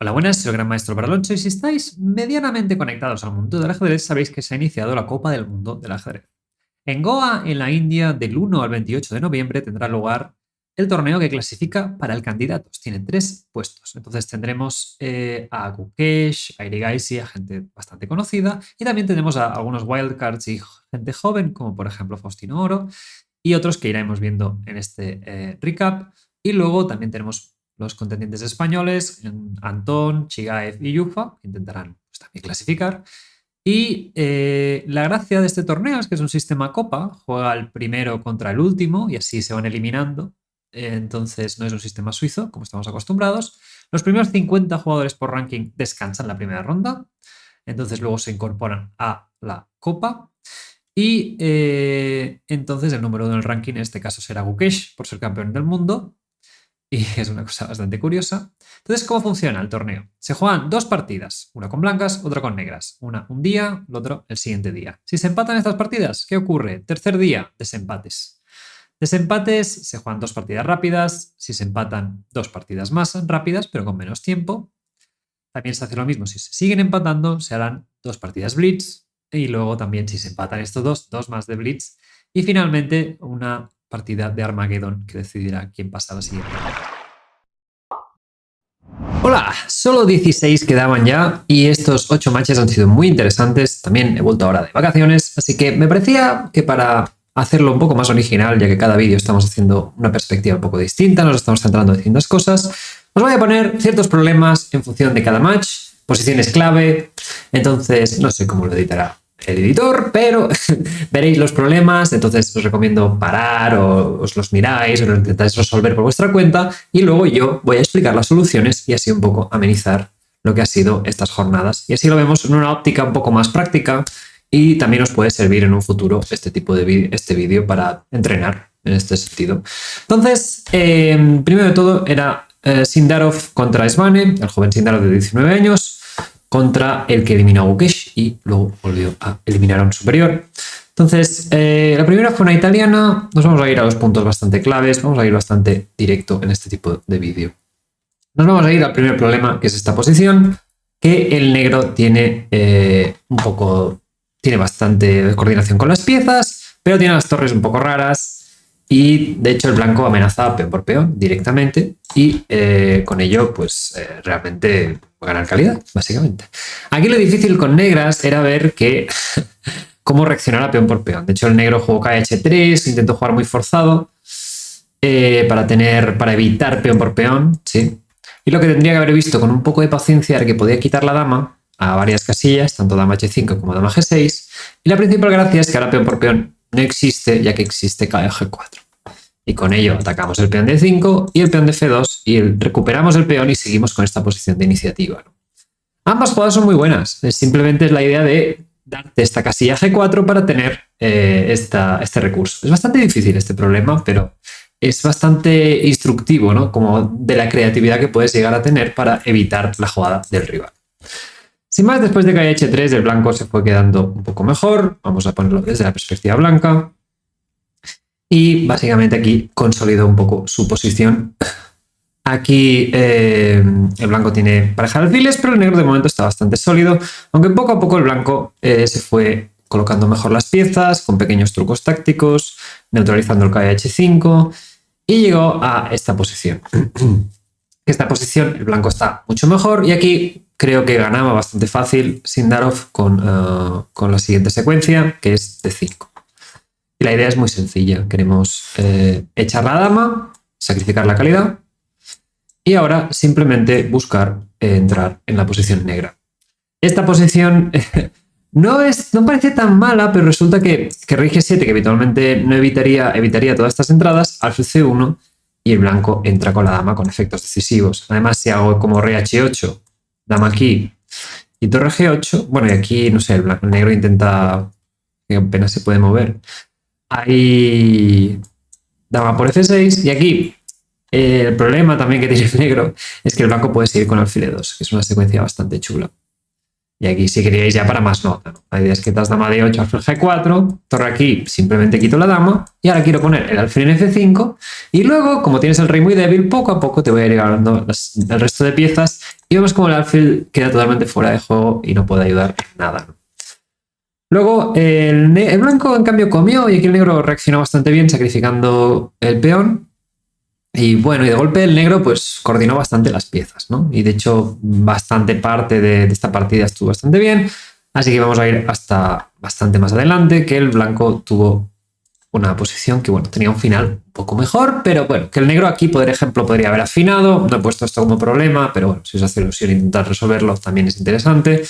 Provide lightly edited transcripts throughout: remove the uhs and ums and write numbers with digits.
Hola, buenas, soy el Gran Maestro Baraloncho y si estáis medianamente conectados al mundo del ajedrez, sabéis que se ha iniciado la Copa del Mundo del Ajedrez. En Goa, en la India, del 1 al 28 de noviembre tendrá lugar el torneo que clasifica para el candidatos. Tiene 3 puestos. Entonces tendremos a Gukesh, a Erigaisi, a gente bastante conocida, y también tenemos a algunos wildcards y gente joven, como por ejemplo Faustino Oro, y otros que iremos viendo en este recap. Y luego también tenemos los contendientes españoles, Antón, Chigaev y Yufa, que intentarán pues, también clasificar. Y la gracia de este torneo es que es un sistema copa, juega el primero contra el último y así se van eliminando. Entonces no es un sistema suizo, como estamos acostumbrados. Los primeros 50 jugadores por ranking descansan la primera ronda, entonces luego se incorporan a la copa. Y entonces el número 1 del ranking en este caso será Gukesh, por ser campeón del mundo. Y es una cosa bastante curiosa. Entonces, ¿cómo funciona el torneo? Se juegan 2 partidas, una con blancas, otra con negras. Una un día, el otro el siguiente día. Si se empatan estas partidas, ¿qué ocurre? Tercer día, desempates. Desempates, se juegan 2 partidas rápidas. Si se empatan, 2 partidas más rápidas, pero con menos tiempo. También se hace lo mismo. Si se siguen empatando, se harán 2 partidas blitz. Y luego también, si se empatan estos 2 más de blitz. Y finalmente, una partida de Armageddon que decidirá quién pasa a la siguiente. Hola, solo 16 quedaban ya y estos 8 matches han sido muy interesantes. También he vuelto ahora de vacaciones, así que me parecía que para hacerlo un poco más original, ya que cada vídeo estamos haciendo una perspectiva un poco distinta, nos estamos centrando en distintas cosas, os voy a poner ciertos problemas en función de cada match, posiciones clave, entonces no sé cómo lo editará el editor, pero veréis los problemas, entonces os recomiendo parar o os los miráis o lo intentáis resolver por vuestra cuenta y luego yo voy a explicar las soluciones y así un poco amenizar lo que ha sido estas jornadas. Y así lo vemos en una óptica un poco más práctica y también os puede servir en un futuro este tipo de vídeo para entrenar en este sentido. Entonces, primero de todo era Sindarov contra Svane, el joven Sindarov de 19 años, contra el que eliminó a Gukesh y luego volvió a eliminar a un superior. Entonces, la primera fue una italiana. Nos vamos a ir a los puntos bastante claves. Vamos a ir bastante directo en este tipo de vídeo. Nos vamos a ir al primer problema, que es esta posición, que el negro tiene tiene bastante coordinación con las piezas, pero tiene las torres un poco raras. Y de hecho el blanco amenaza peón por peón directamente y con ello pues realmente ganar calidad, básicamente. Aquí lo difícil con negras era ver cómo reaccionar a peón por peón. De hecho el negro jugó KH3, intentó jugar muy forzado para evitar peón por peón, ¿sí? Y lo que tendría que haber visto con un poco de paciencia era que podía quitar la dama a varias casillas, tanto dama H5 como dama G6. Y la principal gracia es que ahora peón por peón no existe, ya que existe G4. Y con ello atacamos el peón de 5 y el peón de F2 y recuperamos el peón y seguimos con esta posición de iniciativa, ¿no? Ambas jugadas son muy buenas. Simplemente es la idea de darte esta casilla G4 para tener este recurso. Es bastante difícil este problema, pero es bastante instructivo, ¿no? Como de la creatividad que puedes llegar a tener para evitar la jugada del rival. Sin más, después de que haya H3, el blanco se fue quedando un poco mejor. Vamos a ponerlo desde la perspectiva blanca. Y básicamente aquí consolidó un poco su posición. Aquí el blanco tiene pareja de alfiles, pero el negro de momento está bastante sólido. Aunque poco a poco el blanco se fue colocando mejor las piezas, con pequeños trucos tácticos, neutralizando el KH5 y llegó a esta posición. Esta posición el blanco está mucho mejor y aquí creo que ganaba bastante fácil Sindarov con la siguiente secuencia, que es D5. Y la idea es muy sencilla. Queremos echar la dama, sacrificar la calidad y ahora simplemente buscar entrar en la posición negra. Esta posición no parece tan mala, pero resulta que rey G7, que habitualmente no evitaría todas estas entradas, alfil C1 y el blanco entra con la dama con efectos decisivos. Además, si hago como rey H8, dama aquí y torre G8, bueno, y aquí, no sé, el negro intenta, que apenas se puede mover. Ahí dama por F6 y aquí el problema también que tiene el negro es que el blanco puede seguir con alfil E2, que es una secuencia bastante chula. Y aquí si queríais ya para más nota, ¿no? La idea es que das dama D8, alfil G4, torre aquí, simplemente quito la dama y ahora quiero poner el alfil en F5 y luego, como tienes el rey muy débil, poco a poco te voy a ir ganando el resto de piezas Y vemos como el alfil queda totalmente fuera de juego y no puede ayudar en nada, ¿no? Luego el blanco en cambio comió y aquí el negro reaccionó bastante bien sacrificando el peón. Y bueno, y de golpe el negro pues coordinó bastante las piezas, ¿no? Y de hecho bastante parte de esta partida estuvo bastante bien. Así que vamos a ir hasta bastante más adelante, que el blanco tuvo una posición que, bueno, tenía un final un poco mejor, pero bueno, que el negro aquí, por ejemplo, podría haber afinado. No he puesto esto como problema, pero bueno, si os hace ilusión intentar resolverlo también es interesante.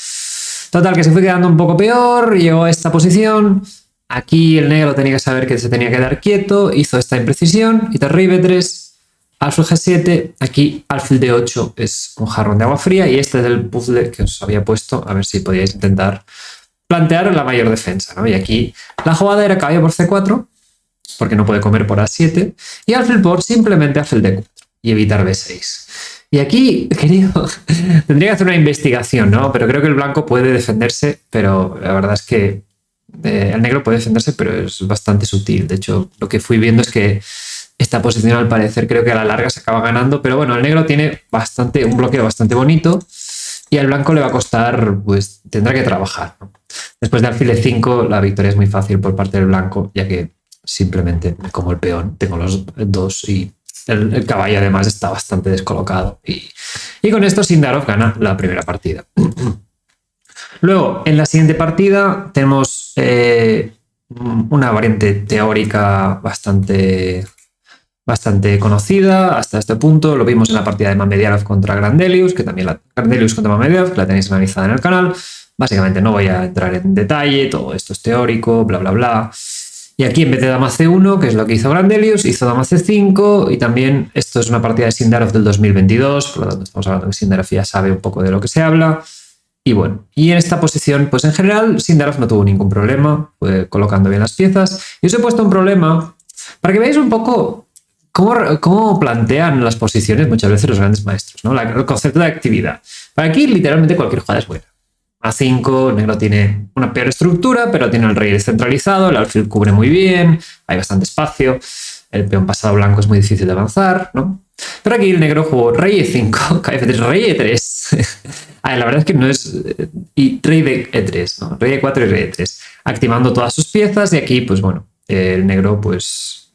Total, que se fue quedando un poco peor, llegó a esta posición. Aquí el negro tenía que saber que se tenía que quedar quieto, hizo esta imprecisión, y rey b3, alfil g7, aquí alfil d8 es un jarrón de agua fría y este es el puzzle que os había puesto, a ver si podíais intentar plantear la mayor defensa, ¿no? Y aquí la jugada era caballo por c4, porque no puede comer por a7, y alfil por simplemente alfil d4 y evitar b6. Y aquí, querido, tendría que hacer una investigación, ¿no? Pero creo que el blanco puede defenderse, pero la verdad es que el negro puede defenderse, pero es bastante sutil. De hecho, lo que fui viendo es que esta posición al parecer creo que a la larga se acaba ganando, pero bueno, el negro tiene un bloqueo bastante bonito y al blanco le va a costar, pues tendrá que trabajar, ¿no? Después de alfil e5 la victoria es muy fácil por parte del blanco, ya que simplemente como el peón tengo los dos y el caballo además está bastante descolocado y con esto Sindarov gana la primera partida. Luego, en la siguiente partida tenemos una variante teórica bastante conocida hasta este punto. Lo vimos en la partida de Mamedov contra Grandelius, que también Grandelius contra Mamedov, que la tenéis analizada en el canal. Básicamente no voy a entrar en detalle, todo esto es teórico, bla, bla, bla. Y aquí en vez de dama c1, que es lo que hizo Grandelius, hizo dama c5 y también esto es una partida de Sindarov del 2022, por lo tanto estamos hablando de que Sindarov ya sabe un poco de lo que se habla. Y bueno, y en esta posición, pues en general, Sindarov no tuvo ningún problema, fue colocando bien las piezas. Y os he puesto un problema para que veáis un poco cómo plantean las posiciones muchas veces los grandes maestros, ¿no? El concepto de actividad. Para aquí, literalmente, cualquier jugada es buena. A5, el negro tiene una peor estructura, pero tiene el rey descentralizado, el alfil cubre muy bien, hay bastante espacio, el peón pasado blanco es muy difícil de avanzar, ¿no? Pero aquí el negro jugó rey e5, kf3, rey e3. La verdad es que no es... Y rey de e3, ¿no? Rey e4 y rey e3. Activando todas sus piezas y aquí, pues bueno, el negro pues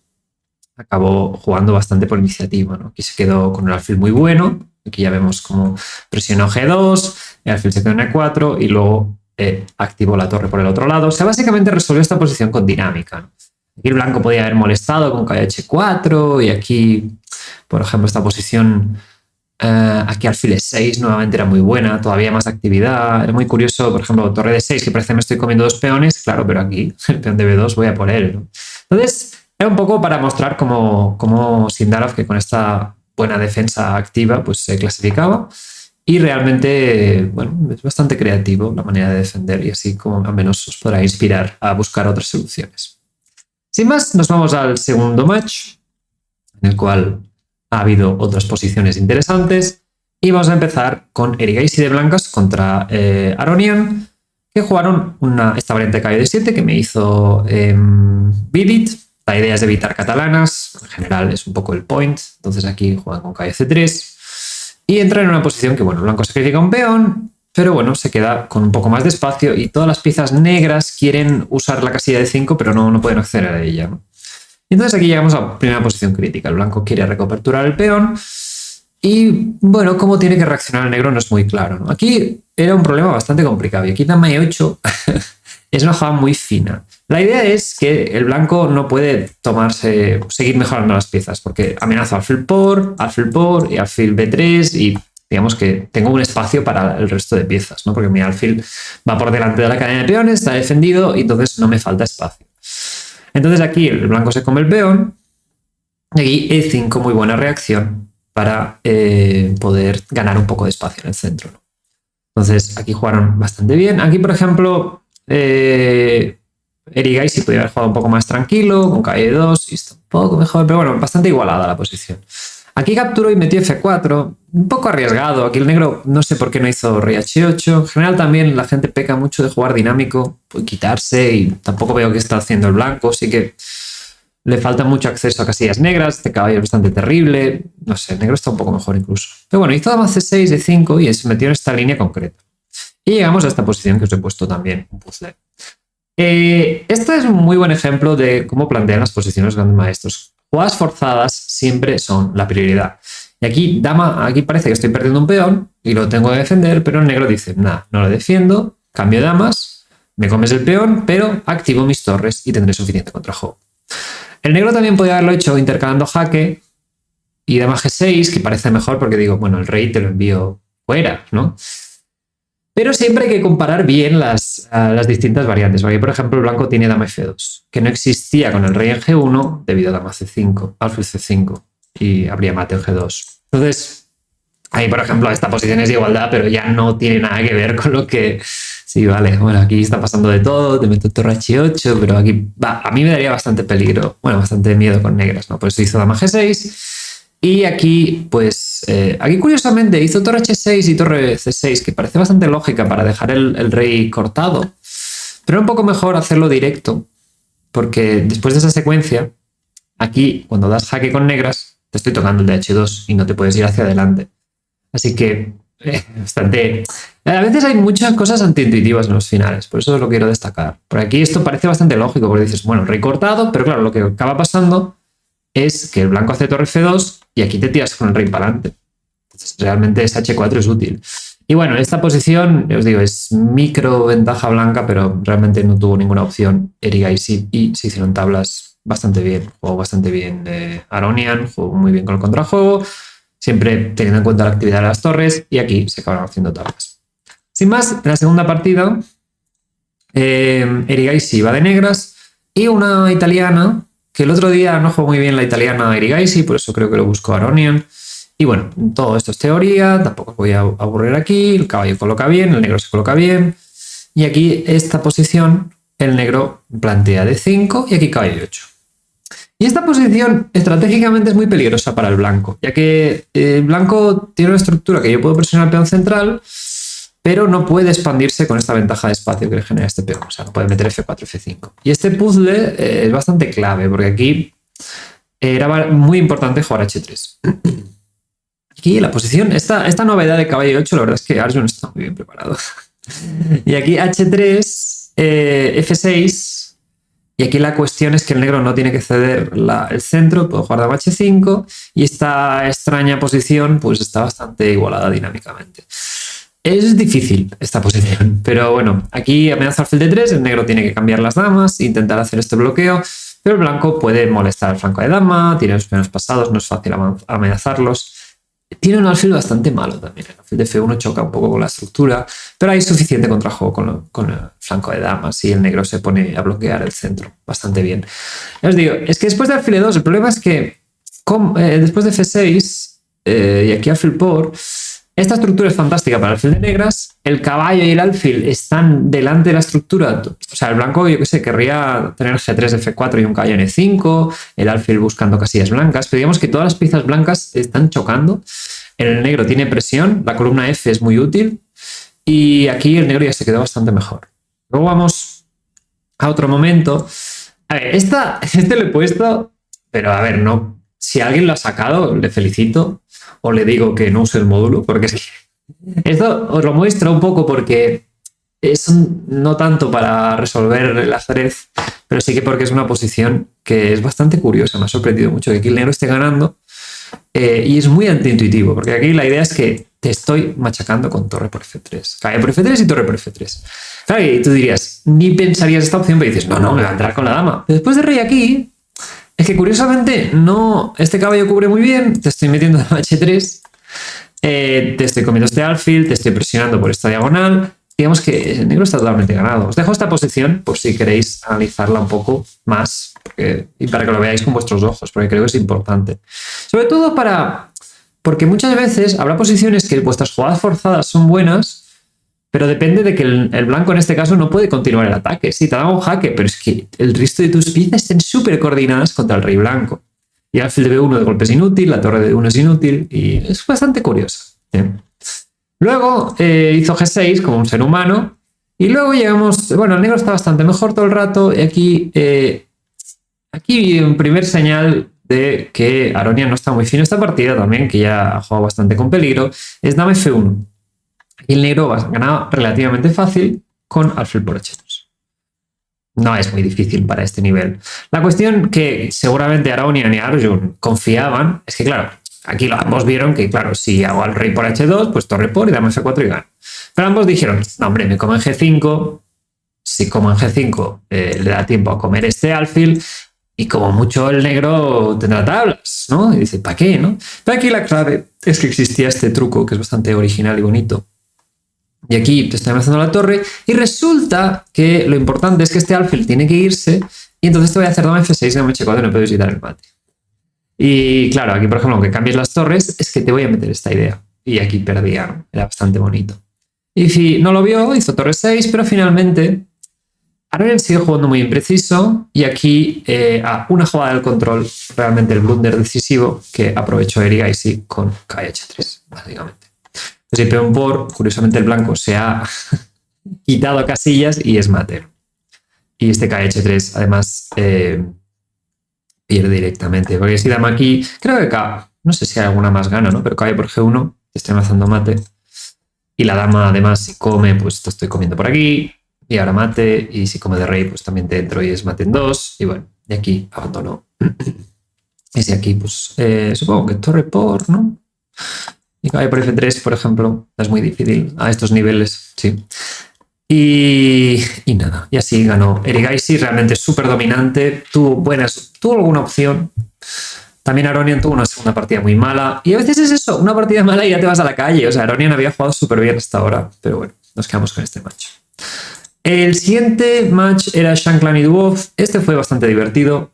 acabó jugando bastante por iniciativa, ¿no? Aquí se quedó con el alfil muy bueno. Aquí ya vemos cómo presionó G2, el alfil se quedó en E4 y luego activó la torre por el otro lado. O sea, básicamente resolvió esta posición con dinámica, ¿no? Aquí el blanco podía haber molestado con caballo H4 y aquí, por ejemplo, esta posición, aquí alfil E6 nuevamente era muy buena, todavía más actividad. Era muy curioso, por ejemplo, torre D6, que parece que me estoy comiendo dos peones, claro, pero aquí el peón de B2 voy a por él, ¿no? Entonces, era un poco para mostrar cómo Sindarov, que con esta buena defensa activa, pues se clasificaba. Y realmente, bueno, es bastante creativo la manera de defender y así como al menos os podrá inspirar a buscar otras soluciones. Sin más, nos vamos al segundo match, en el cual ha habido otras posiciones interesantes. Y vamos a empezar con Erigaisi de blancas contra Aronian, que jugaron esta variante de caballo de 7 que me hizo Vidit. La idea es de evitar catalanas, en general es un poco el point, entonces aquí juegan con caballo c3 y entran en una posición que, bueno, blanco sacrifica un peón, pero bueno, se queda con un poco más de espacio y todas las piezas negras quieren usar la casilla de 5, pero no pueden acceder a ella, ¿no? Y entonces aquí llegamos a la primera posición crítica. El blanco quiere recoperturar el peón y, bueno, cómo tiene que reaccionar el negro no es muy claro, ¿no? Aquí era un problema bastante complicado y aquí dama e8 es una jugada muy fina. La idea es que el blanco no puede seguir mejorando las piezas porque amenaza alfil por y alfil b3 y digamos que tengo un espacio para el resto de piezas, ¿no? Porque mi alfil va por delante de la cadena de peones, está defendido y entonces no me falta espacio. Entonces aquí el blanco se come el peón y aquí e5, muy buena reacción para poder ganar un poco de espacio en el centro, ¿no? Entonces aquí jugaron bastante bien. Aquí, por ejemplo, Erigaisi podría haber jugado un poco más tranquilo, con caballo 2 y está un poco mejor, pero bueno, bastante igualada la posición. Aquí capturó y metió F4, un poco arriesgado. Aquí el negro no sé por qué no hizo rey H8. En general también la gente peca mucho de jugar dinámico, puede quitarse y tampoco veo qué está haciendo el blanco, así que le falta mucho acceso a casillas negras, este caballo es bastante terrible, no sé, el negro está un poco mejor incluso. Pero bueno, hizo dama C6, D5 y se metió en esta línea concreta. Y llegamos a esta posición que os he puesto también, un puzzle. Este es un muy buen ejemplo de cómo plantean las posiciones grandes maestros. Jugadas forzadas siempre son la prioridad. Y aquí, dama, aquí parece que estoy perdiendo un peón y lo tengo que defender, pero el negro dice, nada, no lo defiendo, cambio damas, me comes el peón, pero activo mis torres y tendré suficiente contrajuego. El negro también podría haberlo hecho intercalando jaque y dama G6, que parece mejor porque digo, bueno, el rey te lo envío fuera, ¿no? Pero siempre hay que comparar bien las distintas variantes. Porque, por ejemplo, el blanco tiene dama F2, que no existía con el rey en G1 debido a dama C5, alfil C5, y habría mate en G2. Entonces, ahí, por ejemplo, esta posición es de igualdad, pero ya no tiene nada que ver con lo que... Sí, vale, bueno, aquí está pasando de todo, te meto torre H8, pero aquí a mí me daría bastante peligro, bueno, bastante miedo con negras, ¿no? Por eso hizo dama G6. Y aquí, pues, aquí curiosamente hizo torre H6 y torre C6, que parece bastante lógica para dejar el rey cortado. Pero un poco mejor hacerlo directo, porque después de esa secuencia, aquí, cuando das jaque con negras, te estoy tocando el de H2 y no te puedes ir hacia adelante. Así que, bastante... A veces hay muchas cosas antiintuitivas en los finales, por eso lo quiero destacar. Por aquí esto parece bastante lógico, porque dices, bueno, rey cortado, pero claro, lo que acaba pasando es que el blanco hace torre F2 y aquí te tiras con el rey para adelante. Entonces, realmente ese H4 es útil. Y bueno, esta posición, os digo, es micro ventaja blanca, pero realmente no tuvo ninguna opción Eriga y se hicieron tablas bastante bien. Jugó bastante bien Aronian, jugó muy bien con el contrajuego, siempre teniendo en cuenta la actividad de las torres, y aquí se acabaron haciendo tablas. Sin más, en la segunda partida, Erigaisi va de negras y una italiana, que el otro día no jugó muy bien la italiana Erigaisi, por eso creo que lo buscó Aronian. Y bueno, todo esto es teoría, tampoco os voy a aburrir aquí, el caballo coloca bien, el negro se coloca bien, y aquí esta posición, el negro plantea D5 y aquí caballo 8. Y esta posición estratégicamente es muy peligrosa para el blanco, ya que el blanco tiene una estructura que yo puedo presionar el peón central, pero no puede expandirse con esta ventaja de espacio que le genera este peón. O sea, no puede meter F4, F5. Y este puzzle es bastante clave, porque aquí era muy importante jugar H3. Aquí la posición, esta novedad de caballo 8, la verdad es que Arjun está muy bien preparado. Y aquí H3, F6, y aquí la cuestión es que el negro no tiene que ceder el centro, puede jugar dama H5, y esta extraña posición pues está bastante igualada dinámicamente. Es difícil esta posición, pero bueno, aquí amenaza alfil D3, el negro tiene que cambiar las damas, intentar hacer este bloqueo, pero el blanco puede molestar al flanco de dama, tiene los peones pasados, no es fácil amenazarlos. Tiene un alfil bastante malo también, el alfil de F1 choca un poco con la estructura, pero hay suficiente contrajuego con el flanco de damas y el negro se pone a bloquear el centro bastante bien. Ya os digo, es que después de alfil E2, el problema es que después de F6 y aquí alfil por... Esta estructura es fantástica para el alfil de negras, el caballo y el alfil están delante de la estructura, o sea, el blanco, yo qué sé, querría tener G3, F4 y un caballo en E5, el alfil buscando casillas blancas, pero digamos que todas las piezas blancas están chocando, el negro tiene presión, la columna F es muy útil, y aquí el negro ya se quedó bastante mejor. Luego vamos a otro momento. A ver, este lo he puesto, pero a ver, no, si alguien lo ha sacado, le felicito, o le digo que no use el módulo, porque es que esto os lo muestro un poco porque es no tanto para resolver el ajedrez, pero sí que porque es una posición que es bastante curiosa, me ha sorprendido mucho que aquí el negro esté ganando y es muy antiintuitivo, porque aquí la idea es que te estoy machacando con torre por F3, caballo por F3 y torre por F3. Claro, y tú dirías, ni pensarías esta opción, pero dices, no, me va a entrar con la dama. Pero después de rey aquí... Es que curiosamente, no, este caballo cubre muy bien, te estoy metiendo en H3, te estoy comiendo este alfil, te estoy presionando por esta diagonal. Digamos que el negro está totalmente ganado. Os dejo esta posición por si queréis analizarla un poco más y para que lo veáis con vuestros ojos, porque creo que es importante. Sobre todo porque muchas veces habrá posiciones que vuestras jugadas forzadas son buenas, pero depende de que el blanco en este caso no puede continuar el ataque. Sí, te ha dado un jaque, pero es que el resto de tus piezas estén súper coordinadas contra el rey blanco. Y el alfil de B1 de golpe es inútil, la torre de B1 es inútil, y es bastante curioso. Luego hizo G6 como un ser humano, y luego llegamos... Bueno, el negro está bastante mejor todo el rato, y aquí Aquí un primer señal de que Aronia no está muy fino esta partida también, que ya ha jugado bastante con peligro, es dama F1. Y el negro ganaba relativamente fácil con alfil por H2. No es muy difícil para este nivel. La cuestión que seguramente Aronian y Arjun confiaban es que, claro, aquí ambos vieron que, claro, si hago al rey por H2, pues torre por y dama F4 y gano. Pero ambos dijeron, no, hombre, me como en G5, si como en G5 le da tiempo a comer este alfil, y como mucho el negro tendrá tablas, ¿no? Y dice, ¿para qué, no? Pero aquí la clave es que existía este truco que es bastante original y bonito. Y aquí te estoy amenazando la torre y resulta que lo importante es que este alfil tiene que irse y entonces te voy a hacer dama F6 y dama H4 y no puedes quitar el mate. Y claro, aquí por ejemplo, aunque cambies las torres, es que te voy a meter esta idea. Y aquí perdía, era bastante bonito. Y si no lo vio, hizo torre 6, pero finalmente Aronian sigue jugando muy impreciso y aquí a una jugada del control, realmente el blunder decisivo que aprovechó Erigaisi con KH3, básicamente. Pues el peón por, curiosamente el blanco se ha quitado casillas y es matero. Y este KH3 además pierde directamente, porque si dama aquí, creo que K, no sé si hay alguna más gana, ¿no? Pero cae por G1, te estoy avanzando mate. Y la dama además si come, pues te estoy comiendo por aquí. Y ahora mate, y si come de rey, pues también te entro y es mate en 2. Y bueno, y aquí abandono. Y si aquí, pues supongo que torre por, ¿no? Y caballo por F3, por ejemplo, es muy difícil a estos niveles, sí. Y nada, y así ganó Erigaisi, realmente súper dominante, tuvo alguna opción. También Aronian tuvo una segunda partida muy mala. Y a veces es eso, una partida mala y ya te vas a la calle. O sea, Aronian había jugado súper bien hasta ahora, pero bueno, nos quedamos con este match. El siguiente match era Shankland y Dubov. Este fue bastante divertido.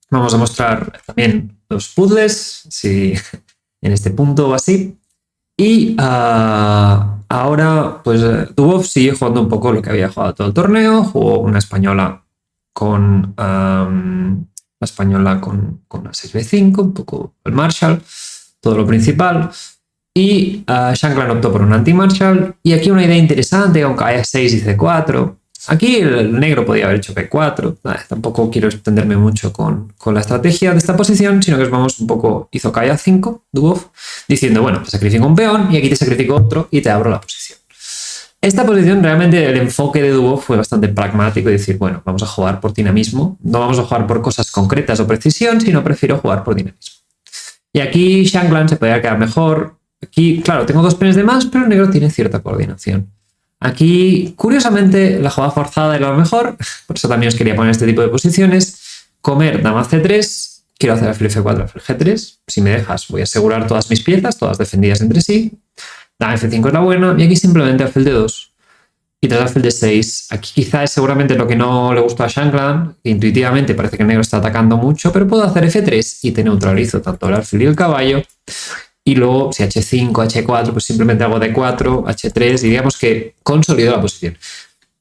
Vamos a mostrar también los puzzles, si en este punto o así. Y ahora, pues Dubov sigue jugando un poco lo que había jugado todo el torneo. Jugó una española con la española con la 6b5, un poco el Marshall, todo lo principal. Y Shankland optó por un anti-Marshall. Y aquí una idea interesante, aunque haya 6 y C4. Aquí el negro podía haber hecho P4. Tampoco quiero extenderme mucho con la estrategia de esta posición, sino que vamos un poco, hizo K5, Dubov, diciendo, bueno, te sacrifico un peón y aquí te sacrifico otro y te abro la posición. Esta posición realmente el enfoque de Dubov fue bastante pragmático y decir, bueno, vamos a jugar por dinamismo, no vamos a jugar por cosas concretas o precisión, sino prefiero jugar por dinamismo. Y aquí Shankland se podría quedar mejor. Aquí, claro, tengo 2 peones de más, pero el negro tiene cierta coordinación. Aquí, curiosamente, la jugada forzada era lo mejor, por eso también os quería poner este tipo de posiciones. Comer dama C3, quiero hacer alfil F4, alfil G3. Si me dejas, voy a asegurar todas mis piezas, todas defendidas entre sí. Dama F5 es la buena, y aquí simplemente alfil D2. Y tras alfil D6, aquí quizá es seguramente lo que no le gustó a Shankland, que intuitivamente parece que el negro está atacando mucho, pero puedo hacer F3 y te neutralizo tanto el alfil y el caballo. Y luego, si H5, H4, pues simplemente hago D4, H3 y digamos que consolido la posición.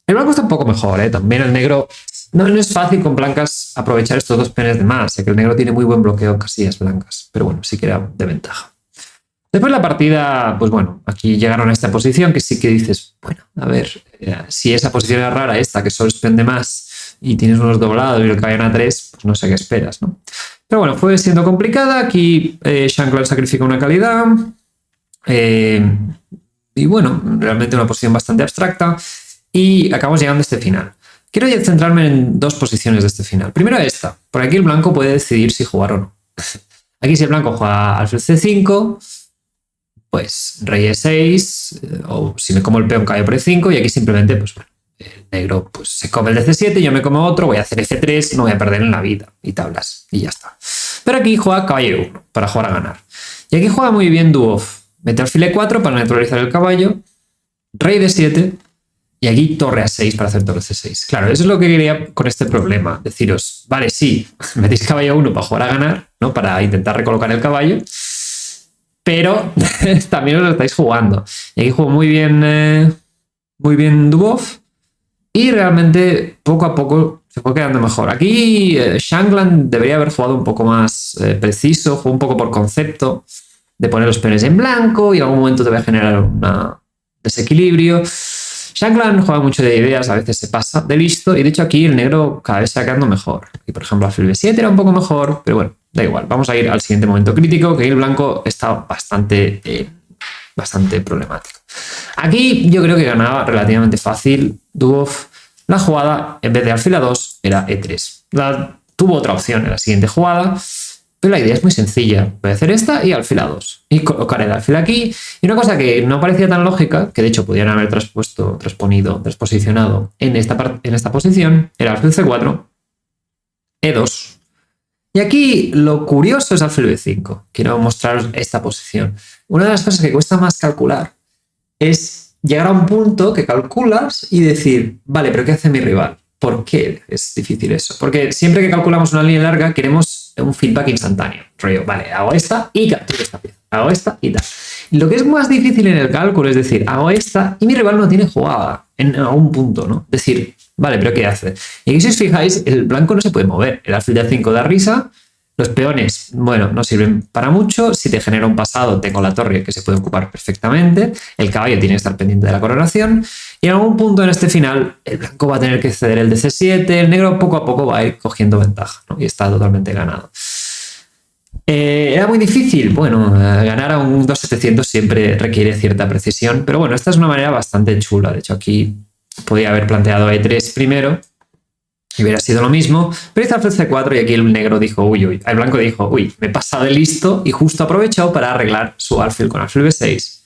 El blanco está un poco mejor, ¿eh? También el negro... No es fácil con blancas aprovechar estos 2 peones de más, ya que el negro tiene muy buen bloqueo en casillas blancas, pero bueno, sí que era de ventaja. Después la partida, pues bueno, aquí llegaron a esta posición que sí que dices, bueno, a ver, si esa posición era rara, esta que solo es peón de más y tienes unos doblados y el caballo en A3, pues no sé qué esperas, ¿no? Pero bueno, fue siendo complicada. Aquí Shankland sacrifica una calidad. Y bueno, realmente una posición bastante abstracta. Y acabamos llegando a este final. Quiero centrarme en 2 posiciones de este final. Primero esta. Por aquí el blanco puede decidir si jugar o no. Aquí si el blanco juega alfil C5, pues rey E6, o si me como el peón caballo por E5, y aquí simplemente, pues bueno, el negro pues, se come el de C7, yo me como otro, voy a hacer F3, no voy a perder en la vida, y tablas, y ya está. Pero aquí juega caballo 1 para jugar a ganar. Y aquí juega muy bien Dubov. Mete alfil E4 para neutralizar el caballo, rey D7, y aquí torre A6 para hacer torre C6. Claro, eso es lo que quería con este problema. Deciros, vale, sí, metéis caballo 1 para jugar a ganar, ¿no? Para intentar recolocar el caballo, pero también os lo estáis jugando. Y aquí juego muy bien Dubov. Y realmente, poco a poco, se fue quedando mejor. Aquí Shankland debería haber jugado un poco más preciso, jugó un poco por concepto de poner los peones en blanco y en algún momento te va a generar un desequilibrio. Shankland juega mucho de ideas, a veces se pasa de listo, y de hecho aquí el negro cada vez se va quedando mejor. Aquí, por ejemplo, alfil b7 era un poco mejor, pero bueno, da igual. Vamos a ir al siguiente momento crítico, que el blanco está bastante problemático. Aquí yo creo que ganaba relativamente fácil Dubov. La jugada, en vez de alfil a2, era e3. Tuvo otra opción en la siguiente jugada, pero la idea es muy sencilla. Voy a hacer esta y alfil a2. Y colocar el alfil aquí. Y una cosa que no parecía tan lógica, que de hecho podían haber transposicionado en esta posición, era alfil c4, e2. Y aquí lo curioso es alfil b5. Quiero mostraros esta posición. Una de las cosas que cuesta más calcular es llegar a un punto que calculas y decir, vale, pero ¿qué hace mi rival? ¿Por qué es difícil eso? Porque siempre que calculamos una línea larga queremos un feedback instantáneo. Rollo, vale, hago esta y capturo esta pieza. Hago esta y tal. Y lo que es más difícil en el cálculo es decir, hago esta y mi rival no tiene jugada en algún punto, ¿no? Decir, vale, pero ¿qué hace? Y aquí si os fijáis, el blanco no se puede mover. El alfil de a5 da risa. Los peones, bueno, no sirven para mucho. Si te genera un pasado, tengo la torre que se puede ocupar perfectamente. El caballo tiene que estar pendiente de la coronación. Y en algún punto en este final, el blanco va a tener que ceder el de c7. El negro poco a poco va a ir cogiendo ventaja, ¿no? Y está totalmente ganado. ¿Era muy difícil? Bueno, ganar a un 2700 siempre requiere cierta precisión. Pero bueno, esta es una manera bastante chula. De hecho, aquí podía haber planteado e3 primero. Y hubiera sido lo mismo, pero hizo alfil c4 y aquí el negro dijo, uy, el blanco dijo, uy, me pasa de listo y justo aprovechó para arreglar su alfil con alfil b6.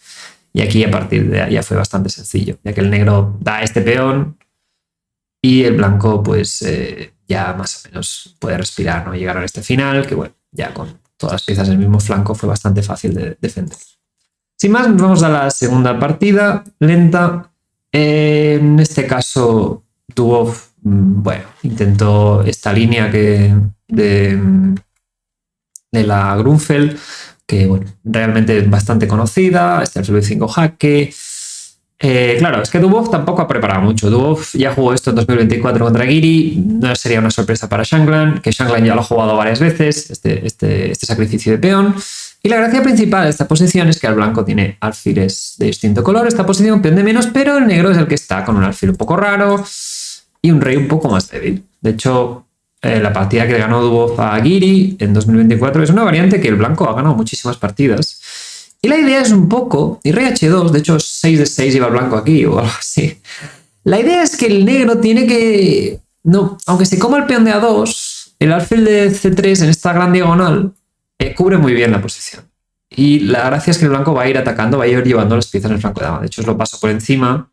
Y aquí a partir de ahí ya fue bastante sencillo, ya que el negro da este peón y el blanco pues ya más o menos puede respirar, ¿no? Llegaron a este final, que bueno, ya con todas las piezas del mismo flanco fue bastante fácil de defender. Sin más, nos vamos a la segunda partida, lenta. En este caso, Dubov, bueno, intentó esta línea de la Grunfeld, que bueno, realmente es bastante conocida, este alfil b5 jaque. Claro, es que Dubov tampoco ha preparado mucho. Dubov ya jugó esto en 2024 contra Giri, no sería una sorpresa para Shankland, que Shankland ya lo ha jugado varias veces, este sacrificio de peón. Y la gracia principal de esta posición es que el blanco tiene alfiles de distinto color, esta posición peón de menos, pero el negro es el que está con un alfil un poco raro y un rey un poco más débil. De hecho, la partida que ganó Dubov a Giri en 2024 es una variante que el blanco ha ganado muchísimas partidas. Y la idea es un poco, y rey h2, de hecho 6 de 6 lleva el blanco aquí o algo así. La idea es que el negro tiene que, no, aunque se coma el peón de a2, el alfil de c3 en esta gran diagonal cubre muy bien la posición. Y la gracia es que el blanco va a ir atacando, va a ir llevando las piezas en el flanco de dama. De hecho, os lo paso por encima.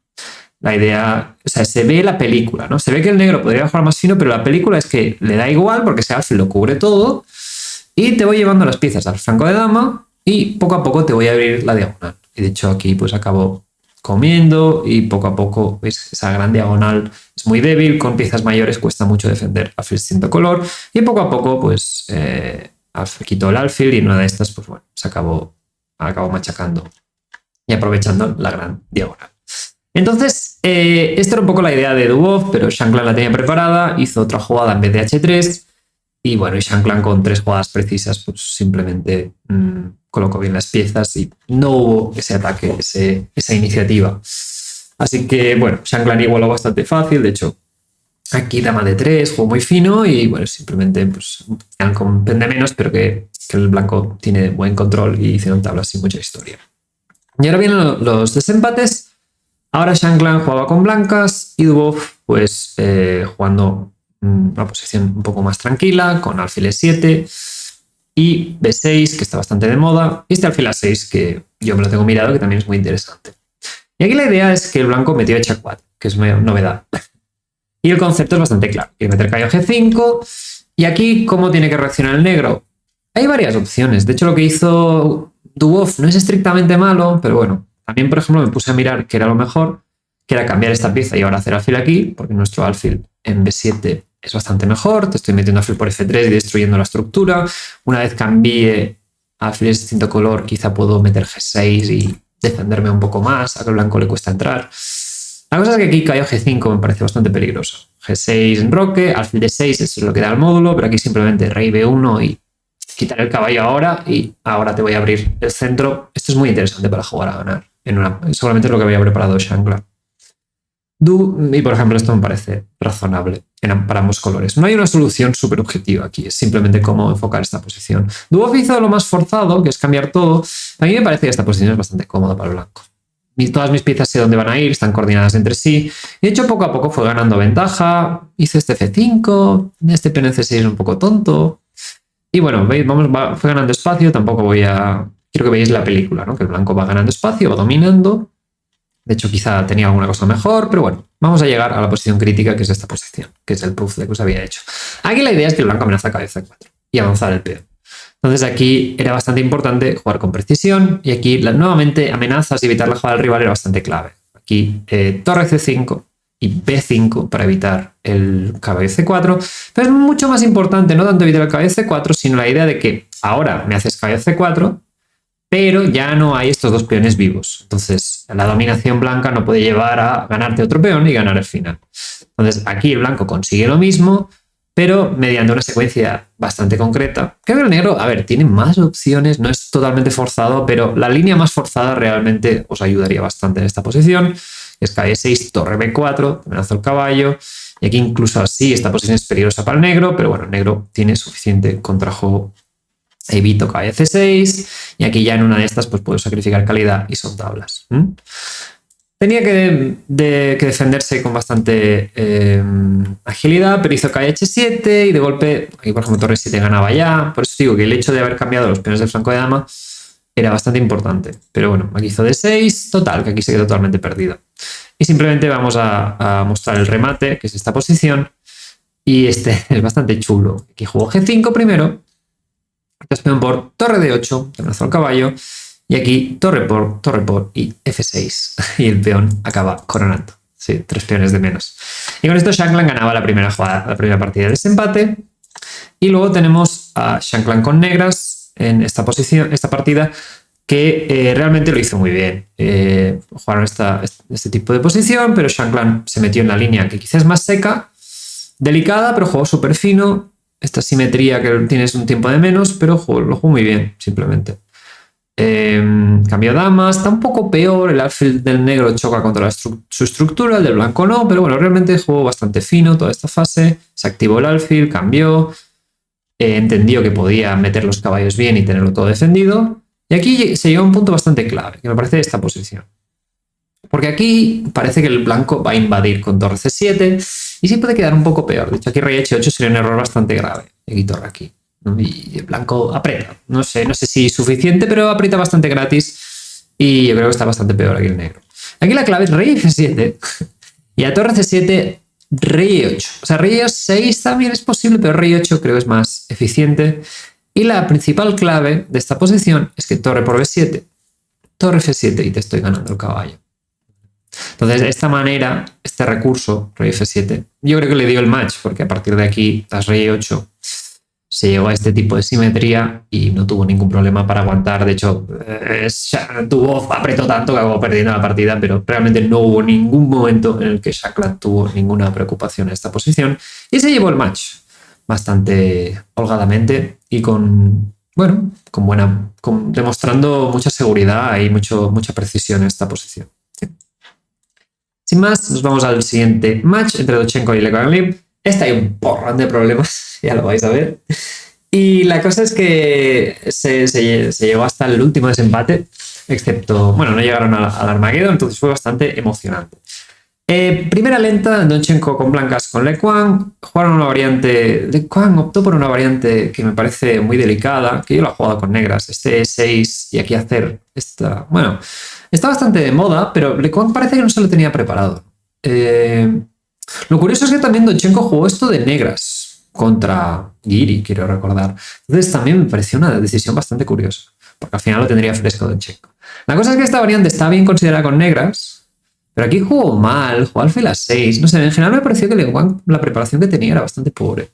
La idea, o sea, se ve la película, ¿no? Se ve que el negro podría jugar más fino, pero la película es que le da igual porque ese alfil lo cubre todo y te voy llevando las piezas al flanco de dama y poco a poco te voy a abrir la diagonal. Y de hecho aquí pues acabo comiendo y poco a poco, ¿veis? Esa gran diagonal es muy débil, con piezas mayores cuesta mucho defender alfil de distinto color y poco a poco pues quito el alfil y en una de estas pues bueno, se acabó machacando y aprovechando la gran diagonal. Entonces, esta era un poco la idea de Dubov, pero Shankland la tenía preparada, hizo otra jugada en vez de h3 y bueno, y Shankland con 3 jugadas precisas pues simplemente colocó bien las piezas y no hubo ese ataque, esa iniciativa. Así que bueno, Shankland igualó bastante fácil, de hecho aquí dama de 3, juego muy fino y bueno, simplemente pues quedan con pen de menos, pero que el blanco tiene buen control y hicieron tablas sin mucha historia. Y ahora vienen los desempates. Ahora Shankland jugaba con blancas y Dubov pues jugando una posición un poco más tranquila, con alfil e7 y b6, que está bastante de moda, y este alfil a6, que yo me lo tengo mirado, que también es muy interesante. Y aquí la idea es que el blanco metió h4, que es una novedad. Y el concepto es bastante claro. Quiere meter caballo g5, y aquí, ¿cómo tiene que reaccionar el negro? Hay varias opciones. De hecho, lo que hizo Dubov no es estrictamente malo, pero bueno, también, por ejemplo, me puse a mirar que era lo mejor, que era cambiar esta pieza y ahora hacer alfil aquí, porque nuestro alfil en b7 es bastante mejor. Te estoy metiendo alfil por f3 y destruyendo la estructura. Una vez cambie a alfiles de distinto color, quizá puedo meter g6 y defenderme un poco más, a que al blanco le cuesta entrar. La cosa es que aquí caballo g5 me parece bastante peligroso. g6 enroque, alfil d6, eso es lo que da el módulo, pero aquí simplemente rey b1 y quitar el caballo ahora y ahora te voy a abrir el centro. Esto es muy interesante para jugar a ganar. Seguramente es lo que había preparado Shankland. Y por ejemplo, esto me parece razonable para ambos colores. No hay una solución súper objetiva aquí, es simplemente cómo enfocar esta posición. Dúo hizo lo más forzado, que es cambiar todo. A mí me parece que esta posición es bastante cómoda para el blanco. Todas mis piezas sé dónde van a ir, están coordinadas entre sí. Y de hecho, poco a poco fue ganando ventaja. Hizo este F5, este peón en C6 es un poco tonto. Y bueno, veis, fue ganando espacio. Tampoco quiero que veáis la película, ¿no? Que el blanco va ganando espacio, va dominando. De hecho, quizá tenía alguna cosa mejor, pero bueno, vamos a llegar a la posición crítica, que es esta posición, que es el proof de que os había hecho. Aquí la idea es que el blanco amenaza cabeza 4 y avanzar el peón. Entonces aquí era bastante importante jugar con precisión y aquí nuevamente amenazas y evitar la jugada del rival era bastante clave. Aquí torre C5 y B5 para evitar el caballo C4, pero es mucho más importante no tanto evitar el caballo C4, sino la idea de que ahora me haces caballo C4, pero ya no hay estos dos peones vivos. Entonces, la dominación blanca no puede llevar a ganarte otro peón y ganar el final. Entonces, aquí el blanco consigue lo mismo, pero mediante una secuencia bastante concreta. Creo que el negro, a ver, tiene más opciones, no es totalmente forzado, pero la línea más forzada realmente os ayudaría bastante en esta posición. Es caballo 6, torre B4, amenazo el caballo, y aquí incluso así esta posición es peligrosa para el negro, pero bueno, el negro tiene suficiente contrajuego. Evito caballo C6 y aquí ya en una de estas pues puedo sacrificar calidad y son tablas. Tenía que defenderse con bastante agilidad, pero hizo caballo H7 y de golpe, aquí por ejemplo torre 7 ganaba ya. Por eso digo que el hecho de haber cambiado los peones del flanco de dama era bastante importante. Pero bueno, aquí hizo D6, total, que aquí se quedó totalmente perdido. Y simplemente vamos a mostrar el remate, que es esta posición. Y este es bastante chulo. Aquí jugó G5 primero. Entonces peón por torre D8, que amenazó al caballo, y aquí torre por y F6. Y el peón acaba coronando. Sí, 3 peones de menos. Y con esto Shankland ganaba la primera jugada, la primera partida de desempate. Y luego tenemos a Shankland con negras en esta posición, esta partida, que realmente lo hizo muy bien. Jugaron este tipo de posición, pero Shankland se metió en la línea que quizás es más seca, delicada, pero jugó súper fino. Esta simetría que tienes un tiempo de menos, pero lo jugó muy bien, simplemente. Cambió damas, está un poco peor, el alfil del negro choca contra su estructura, el del blanco no, pero bueno, realmente jugó bastante fino toda esta fase, se activó el alfil, cambió, entendió que podía meter los caballos bien y tenerlo todo defendido, y aquí se llegó a un punto bastante clave, que me parece esta posición. Porque aquí parece que el blanco va a invadir con torre C7 y sí puede quedar un poco peor. De hecho, aquí rey H8 sería un error bastante grave. Aquí torre aquí. Y el blanco aprieta. No sé si suficiente, pero aprieta bastante gratis. Y yo creo que está bastante peor aquí el negro. Aquí la clave es rey F7 y a torre C7 rey E8. O sea, rey E6 también es posible, pero rey 8 creo que es más eficiente. Y la principal clave de esta posición es que torre por B7, torre F7 y te estoy ganando el caballo. Entonces, de esta manera, este recurso, rey F7, yo creo que le dio el match, porque a partir de aquí, tras rey 8, se llegó a este tipo de simetría y no tuvo ningún problema para aguantar. De hecho, apretó tanto que acabó perdiendo la partida, pero realmente no hubo ningún momento en el que Shankland tuvo ninguna preocupación en esta posición y se llevó el match bastante holgadamente y demostrando mucha seguridad y mucha precisión en esta posición. Sin más, nos vamos al siguiente match entre Dovchenko y Lequan. Este hay un porrón de problemas, ya lo vais a ver. Y la cosa es que se llegó hasta el último desempate, excepto, bueno, no llegaron al Armageddon, entonces fue bastante emocionante. Primera lenta, Dovchenko con blancas con Lequan. Jugaron una variante. Lequan optó por una variante que me parece muy delicada, que yo la he jugado con negras. Este 6 y aquí hacer esta. Bueno, está bastante de moda, pero Lequan parece que no se lo tenía preparado. Lo curioso es que también Dovchenko jugó esto de negras contra Giri, quiero recordar. Entonces también me pareció una decisión bastante curiosa, porque al final lo tendría fresco Dovchenko. La cosa es que esta variante está bien considerada con negras. Pero aquí jugó mal, jugó alfil a 6. No sé, en general me pareció que Lequan, la preparación que tenía era bastante pobre.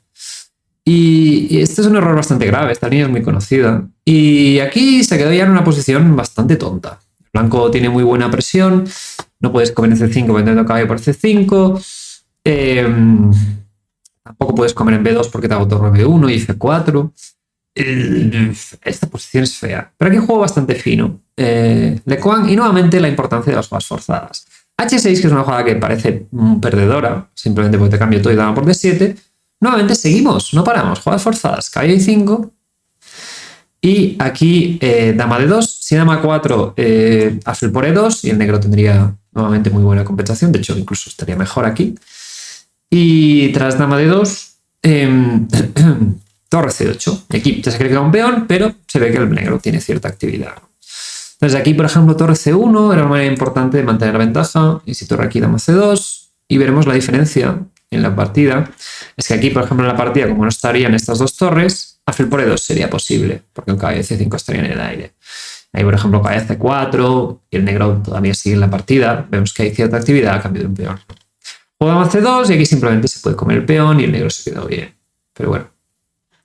Y este es un error bastante grave, esta línea es muy conocida. Y aquí se quedó ya en una posición bastante tonta. El blanco tiene muy buena presión, no puedes comer en C5 vendiendo caballo por C5. Tampoco puedes comer en B2 porque te hago torre B1 y C4. Esta posición es fea. Pero aquí juego bastante fino. Lequan y nuevamente la importancia de las jugadas forzadas. H6, que es una jugada que parece perdedora, simplemente porque te cambio todo y dama por D7. Nuevamente seguimos, no paramos, jugadas forzadas, caballo I5. Y aquí dama D2, si dama 4, alfil por E2, y el negro tendría nuevamente muy buena compensación, de hecho incluso estaría mejor aquí. Y tras dama D2, torre C8. Y aquí ya se sacrifica un peón, pero se ve que el negro tiene cierta actividad. Entonces aquí, por ejemplo, torre C1 era una manera importante de mantener la ventaja, y si torre aquí dama C2, y veremos la diferencia en la partida, es que aquí, por ejemplo, en la partida, como no estarían estas dos torres, alfil por E2 sería posible, porque el caballo C5 estaría en el aire. Ahí, por ejemplo, caballo C4, y el negro todavía sigue en la partida, vemos que hay cierta actividad a cambio de un peón. Juego dama C2, y aquí simplemente se puede comer el peón, y el negro se quedó bien. Pero bueno.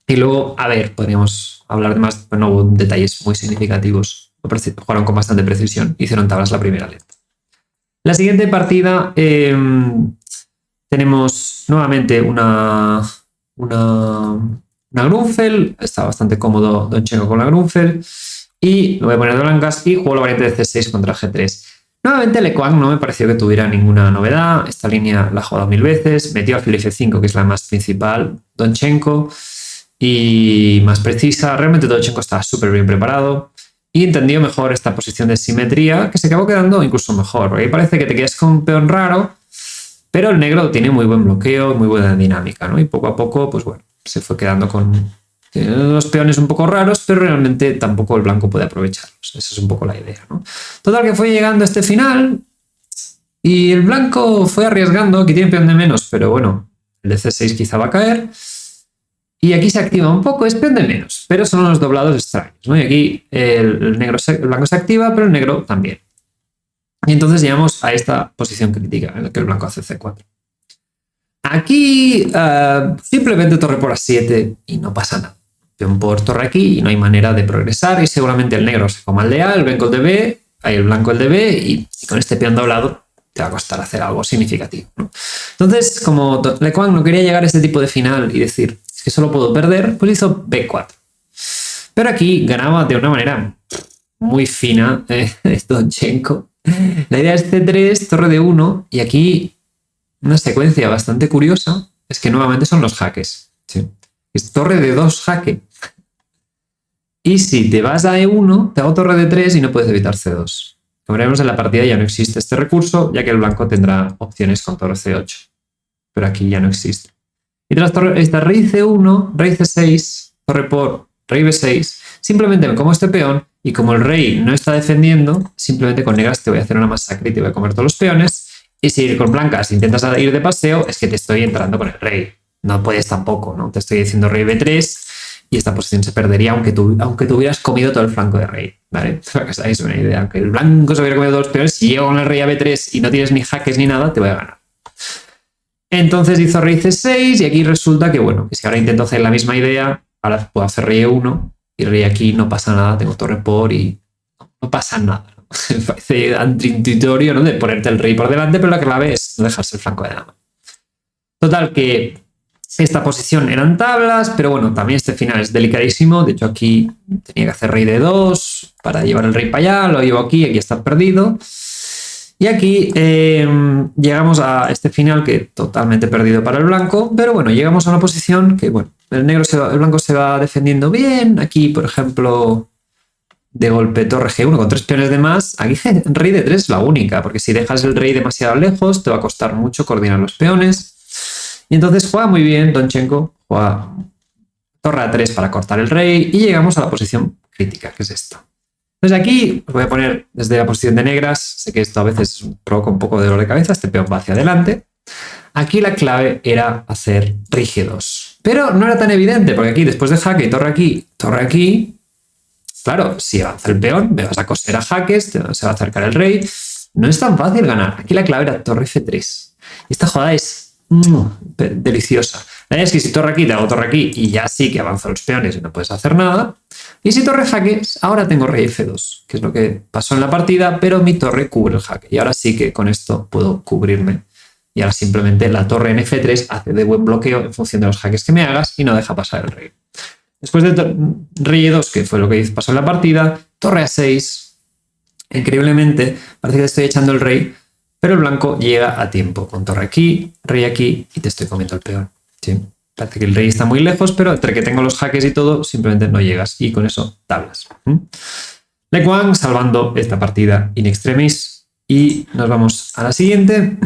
Y luego, a ver, podríamos hablar de más, pero no hubo detalles muy significativos. Jugaron con bastante precisión, hicieron tablas la primera lenta. La siguiente partida tenemos nuevamente una Grunfeld, está bastante cómodo Donchenko con la Grunfeld, y me voy a poner de blancas y juego la variante de C6 contra G3. Nuevamente Le Quang no me pareció que tuviera ninguna novedad, esta línea la ha jugado 1000 veces, metió alfil F5, que es la más principal, Donchenko, y más precisa. Realmente Donchenko estaba súper bien preparado y entendió mejor esta posición de simetría, que se acabó quedando incluso mejor, porque ahí parece que te quedas con un peón raro, pero el negro tiene muy buen bloqueo, muy buena dinámica, ¿no? Y poco a poco, pues bueno, se fue quedando con los peones un poco raros, pero realmente tampoco el blanco puede aprovecharlos. Esa es un poco la idea, ¿no? Total, que fue llegando a este final y el blanco fue arriesgando. Aquí tiene peón de menos, pero bueno, el de C6 quizá va a caer. Y aquí se activa un poco, es peón de menos, pero son unos doblados extraños, ¿no? Y aquí el blanco se activa, pero el negro también. Y entonces llegamos a esta posición crítica en la que el blanco hace C4. Aquí simplemente torre por A7 y no pasa nada. Peón por torre aquí y no hay manera de progresar, y seguramente el negro se coma el de A, el blanco el de B, hay el blanco el de B, y con este peón doblado te va a costar hacer algo significativo, ¿no? Entonces, como Le Quang no quería llegar a este tipo de final y decir que solo puedo perder, pues hizo B4. Pero aquí ganaba de una manera muy fina Donchenko. La idea es C3, torre de 1, y aquí una secuencia bastante curiosa es que nuevamente son los jaques. ¿Sí? Es torre de 2 jaque. Y si te vas a E1, te hago torre de 3 y no puedes evitar C2. Como veremos en la partida ya no existe este recurso, ya que el blanco tendrá opciones con torre C8. Pero aquí ya no existe. Y tras esta rey C1, rey C6, torre por rey B6, simplemente me como este peón, y como el rey no está defendiendo, simplemente con negras te voy a hacer una masacre y te voy a comer todos los peones. Y si con blancas intentas ir de paseo, es que te estoy entrando con el rey. No puedes tampoco, ¿no? Te estoy diciendo rey B3 y esta posición se perdería aunque tú hubieras comido todo el flanco de rey, ¿vale? Para que os hagáis una idea. Aunque el blanco se hubiera comido todos los peones, si llego con el rey a B3 y no tienes ni jaques ni nada, te voy a ganar. Entonces hizo rey C6 y aquí resulta que, bueno, que si ahora intento hacer la misma idea, ahora puedo hacer rey E1 y rey aquí no pasa nada, tengo torre por y no pasa nada. Me parece antiintuitorio, ¿no? De ponerte el rey por delante, pero la clave es no dejarse el flanco de dama. Total, que esta posición eran tablas, pero bueno, también este final es delicadísimo. De hecho, aquí tenía que hacer rey de 2 para llevar el rey para allá, lo llevo aquí está perdido. Y aquí llegamos a este final que totalmente perdido para el blanco, pero bueno, llegamos a una posición que, bueno, el blanco se va defendiendo bien. Aquí, por ejemplo, de golpe torre G1 con 3 peones de más. Aquí rey de 3 es la única, porque si dejas el rey demasiado lejos te va a costar mucho coordinar los peones. Y entonces juega muy bien Donchenko, juega torre A3 para cortar el rey y llegamos a la posición crítica, que es esta. Entonces aquí os voy a poner desde la posición de negras. Sé que esto a veces provoca un poco de dolor de cabeza, este peón va hacia adelante. Aquí la clave era hacer rey G2, pero no era tan evidente, porque aquí después de jaque y torre aquí, claro, si avanza el peón, me vas a coser a jaques, se va a acercar el rey. No es tan fácil ganar. Aquí la clave era torre F3. Esta jugada es deliciosa. La idea es que si torre aquí, te hago torre aquí y ya sí que avanzan los peones y no puedes hacer nada. Y si torre jaques, ahora tengo rey F2, que es lo que pasó en la partida, pero mi torre cubre el jaque. Y ahora sí que con esto puedo cubrirme. Y ahora simplemente la torre en F3 hace de buen bloqueo en función de los jaques que me hagas y no deja pasar el rey. Después de rey E2, que fue lo que pasó en la partida, torre A6. Increíblemente, parece que estoy echando el rey, pero el blanco llega a tiempo, con torre aquí, rey aquí y te estoy comiendo el peón. ¿Sí? Parece que el rey está muy lejos, pero entre que tengo los jaques y todo, simplemente no llegas y con eso tablas. Le Quang salvando esta partida in extremis y nos vamos a la siguiente,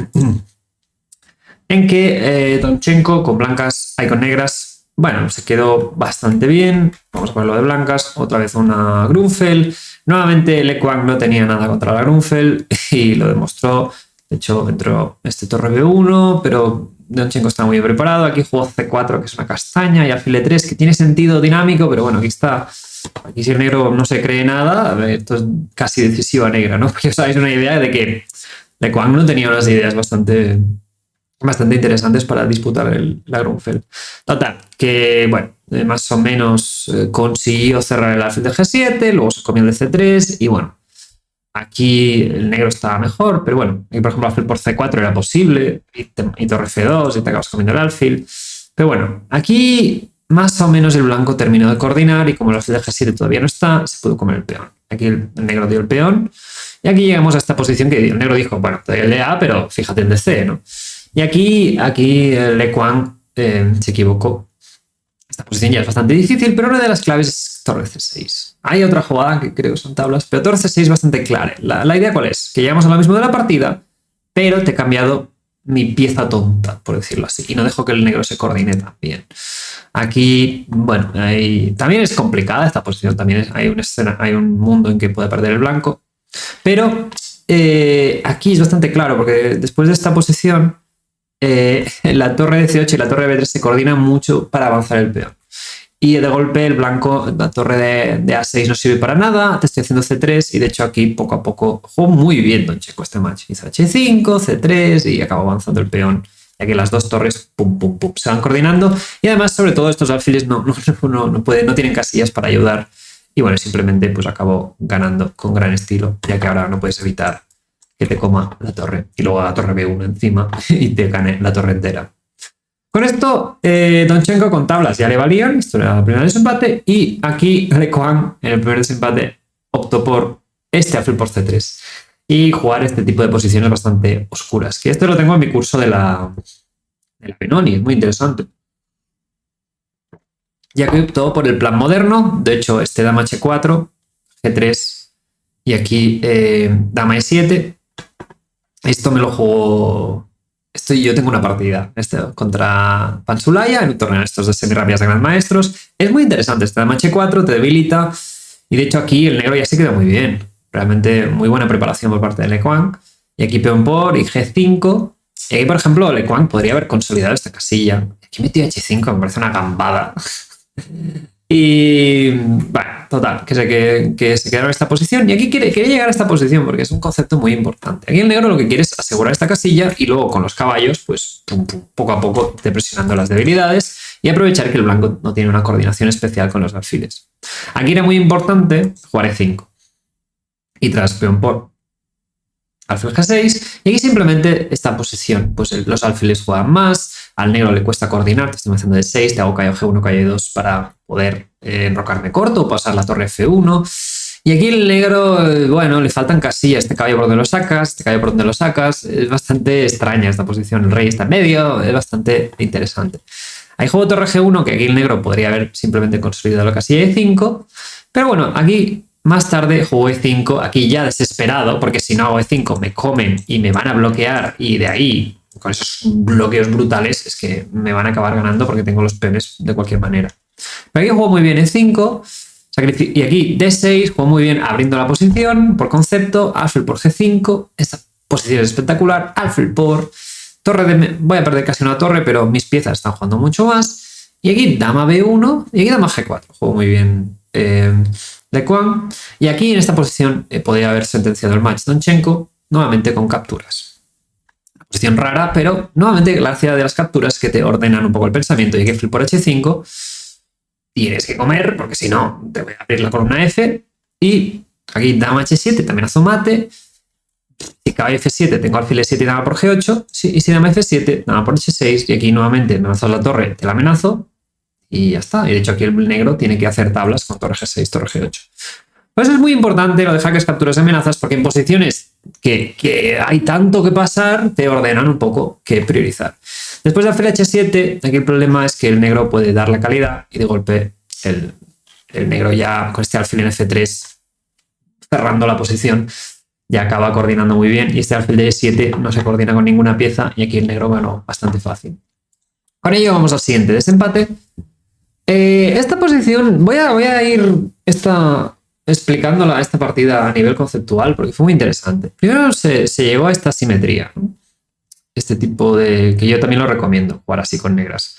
en que Donchenko con blancas y con negras, bueno, se quedó bastante bien. Vamos a ponerlo de blancas, otra vez una Grunfeld. Nuevamente Le Quang no tenía nada contra la Grunfeld y lo demostró. De hecho, entró este torre B1, pero Donchenko está muy bien preparado. Aquí jugó C4, que es una castaña, y alfil E3, que tiene sentido dinámico, pero bueno, aquí está. Aquí si el negro no se cree nada, esto es casi decisiva negra, ¿no? Porque os dais una idea de que Le Quang no tenía unas ideas bastante interesantes para disputar la Grunfeld. Total, que bueno, más o menos consiguió cerrar el alfil de G7, luego se comió el de C3 y bueno, aquí el negro estaba mejor, pero bueno, aquí por ejemplo alfil por C4 era posible y torre F2 y te acabas comiendo el alfil. Pero bueno, aquí más o menos el blanco terminó de coordinar y como el alfil de G7 todavía no está, se pudo comer el peón. Aquí el negro dio el peón y aquí llegamos a esta posición que el negro dijo, bueno, te doy el de A, pero fíjate en DC, ¿no? Y aquí Le Quang se equivocó. Esta posición ya es bastante difícil, pero una de las claves es torre C6. Hay otra jugada que creo que son tablas, pero torre C6 es bastante clara. La idea ¿cuál es? Que llegamos a lo mismo de la partida, pero te he cambiado mi pieza tonta, por decirlo así, y no dejo que el negro se coordine tan bien. Aquí, bueno, también es complicada esta posición, también hay un mundo en que puede perder el blanco, pero aquí es bastante claro, porque después de esta posición la torre de C8 y la torre de B3 se coordinan mucho para avanzar el peón. Y de golpe el blanco, la torre de A6 no sirve para nada, te estoy haciendo C3 y de hecho aquí poco a poco jugó muy bien Donchenko este match. Hizo H5, C3 y acabó avanzando el peón. Y aquí las dos torres pum, pum, pum, se van coordinando y además sobre todo estos alfiles no tienen casillas para ayudar y bueno, simplemente pues acabó ganando con gran estilo, ya que ahora no puedes evitar que te coma la torre y luego la torre B1 encima y te gane la torre entera. Con esto, Donchenko con tablas ya le valían, esto era el primer desempate, y aquí Le Quang en el primer desempate optó por este alfil por C3 y jugar este tipo de posiciones bastante oscuras, que esto lo tengo en mi curso de la Benoni, es muy interesante. Ya que optó por el plan moderno, de hecho este dama H4, G3 y aquí dama E7. Esto me lo jugó. Yo tengo una partida contra Pansulaya en un torneo de estos de semirápidas de Gran Maestros. Es muy interesante. Este dama H4 te debilita. Y de hecho aquí el negro ya se quedó muy bien. Realmente muy buena preparación por parte de Le Quang. Y aquí peón por y G5. Y aquí, por ejemplo, Le Quang podría haber consolidado esta casilla. Aquí metió H5, me parece una gambada. Y bueno, total, que se quedaron en esta posición y aquí quiere llegar a esta posición porque es un concepto muy importante. Aquí el negro lo que quiere es asegurar esta casilla y luego con los caballos, pues pum, pum, poco a poco te presionando las debilidades y aprovechar que el blanco no tiene una coordinación especial con los alfiles. Aquí era muy importante jugar E5 y tras peón por alfil G6 y aquí simplemente esta posición, pues los alfiles juegan más, al negro le cuesta coordinar, te estoy haciendo D6, te hago caballo G1, caballo E2 para poder enrocarme corto o pasar la torre F1 y aquí el negro, bueno, le faltan casillas, este caballo por donde lo sacas, este caballo por donde lo sacas, es bastante extraña esta posición, el rey está en medio, es bastante interesante. Hay juego torre G1 que aquí el negro podría haber simplemente consolidado la casilla E5, pero bueno, aquí más tarde jugó E5, aquí ya desesperado, porque si no hago E5 me comen y me van a bloquear y de ahí, con esos bloqueos brutales, es que me van a acabar ganando porque tengo los peones de cualquier manera. Pero aquí jugó muy bien E5, y aquí D6, jugó muy bien abriendo la posición, por concepto, alfil por G5, esta posición es espectacular, alfil por torre de... Voy a perder casi una torre, pero mis piezas están jugando mucho más. Y aquí dama B1 y aquí dama G4, jugó muy bien Le Quang. Y aquí en esta posición podría haber sentenciado el match Donchenko, nuevamente con capturas. Una posición rara, pero nuevamente gracias de las capturas que te ordenan un poco el pensamiento. Y aquí alfil por H5 tienes que comer, porque si no te voy a abrir la columna F. Y aquí dama H7, también hago mate. Si caballo F7, tengo alfil E7 y dama por G8. Y si dama F7, dama por H6. Y aquí nuevamente me avanzas la torre, te la amenazo. Y ya está. Y de hecho aquí el negro tiene que hacer tablas con torre G6, torre G8. Pues es muy importante lo de jaques, capturas y amenazas porque en posiciones que hay tanto que pasar, te ordenan un poco qué priorizar. Después de alfil H7, aquí el problema es que el negro puede dar la calidad y de golpe el negro ya con este alfil en F3 cerrando la posición ya acaba coordinando muy bien y este alfil de E7 no se coordina con ninguna pieza y aquí el negro ganó bastante fácil. Con ello vamos al siguiente desempate. Esta posición, voy a ir explicándola esta partida a nivel conceptual porque fue muy interesante. Primero se llegó a esta simetría, ¿no? Este tipo de... que yo también lo recomiendo, jugar así con negras.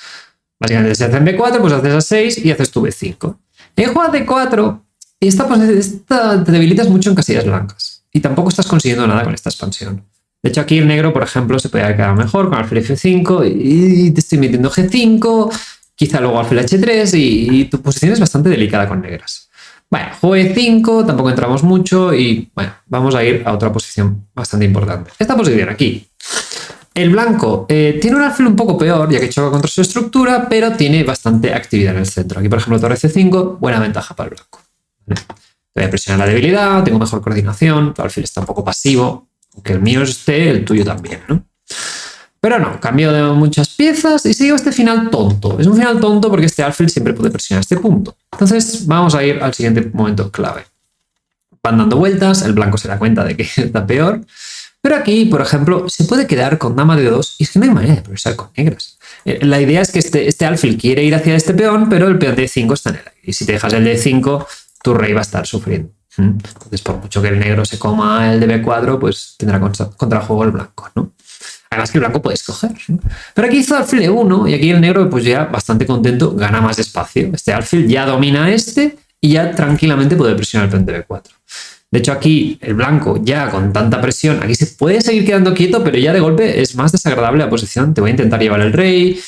Básicamente si haces B4, pues haces A6 y haces tu B5. En juego D4, esta te debilitas mucho en casillas blancas y tampoco estás consiguiendo nada con esta expansión. De hecho, aquí el negro, por ejemplo, se podría quedar mejor con alfil F5 y te estoy metiendo G5, quizá luego alfil H3 y tu posición es bastante delicada con negras. Bueno, juego E5, tampoco entramos mucho y bueno, vamos a ir a otra posición bastante importante. Esta posición aquí. El blanco tiene un alfil un poco peor, ya que choca contra su estructura, pero tiene bastante actividad en el centro. Aquí, por ejemplo, torre C5, buena ventaja para el blanco. ¿Vale? Te voy a presionar la debilidad, tengo mejor coordinación, tu alfil está un poco pasivo, aunque el mío esté, el tuyo también, ¿no? Pero no, cambio de muchas piezas y sigo este final tonto. Es un final tonto porque este alfil siempre puede presionar este punto. Entonces, vamos a ir al siguiente momento clave. Van dando vueltas, el blanco se da cuenta de que está peor. Pero aquí, por ejemplo, se puede quedar con dama de 2 y es que no hay manera de progresar con negras. La idea es que este alfil quiere ir hacia este peón, pero el peón de D5 está en el aire. Y si te dejas el D5, tu rey va a estar sufriendo. Entonces, por mucho que el negro se coma el de B4, pues tendrá contrajuego el blanco, ¿no? Además que el blanco puede escoger, ¿no? Pero aquí hizo alfil E1 y aquí el negro, pues ya bastante contento, gana más espacio. Este alfil ya domina este y ya tranquilamente puede presionar el peón de B4. De hecho, aquí el blanco ya con tanta presión, aquí se puede seguir quedando quieto, pero ya de golpe es más desagradable la posición. Te voy a intentar llevar el rey.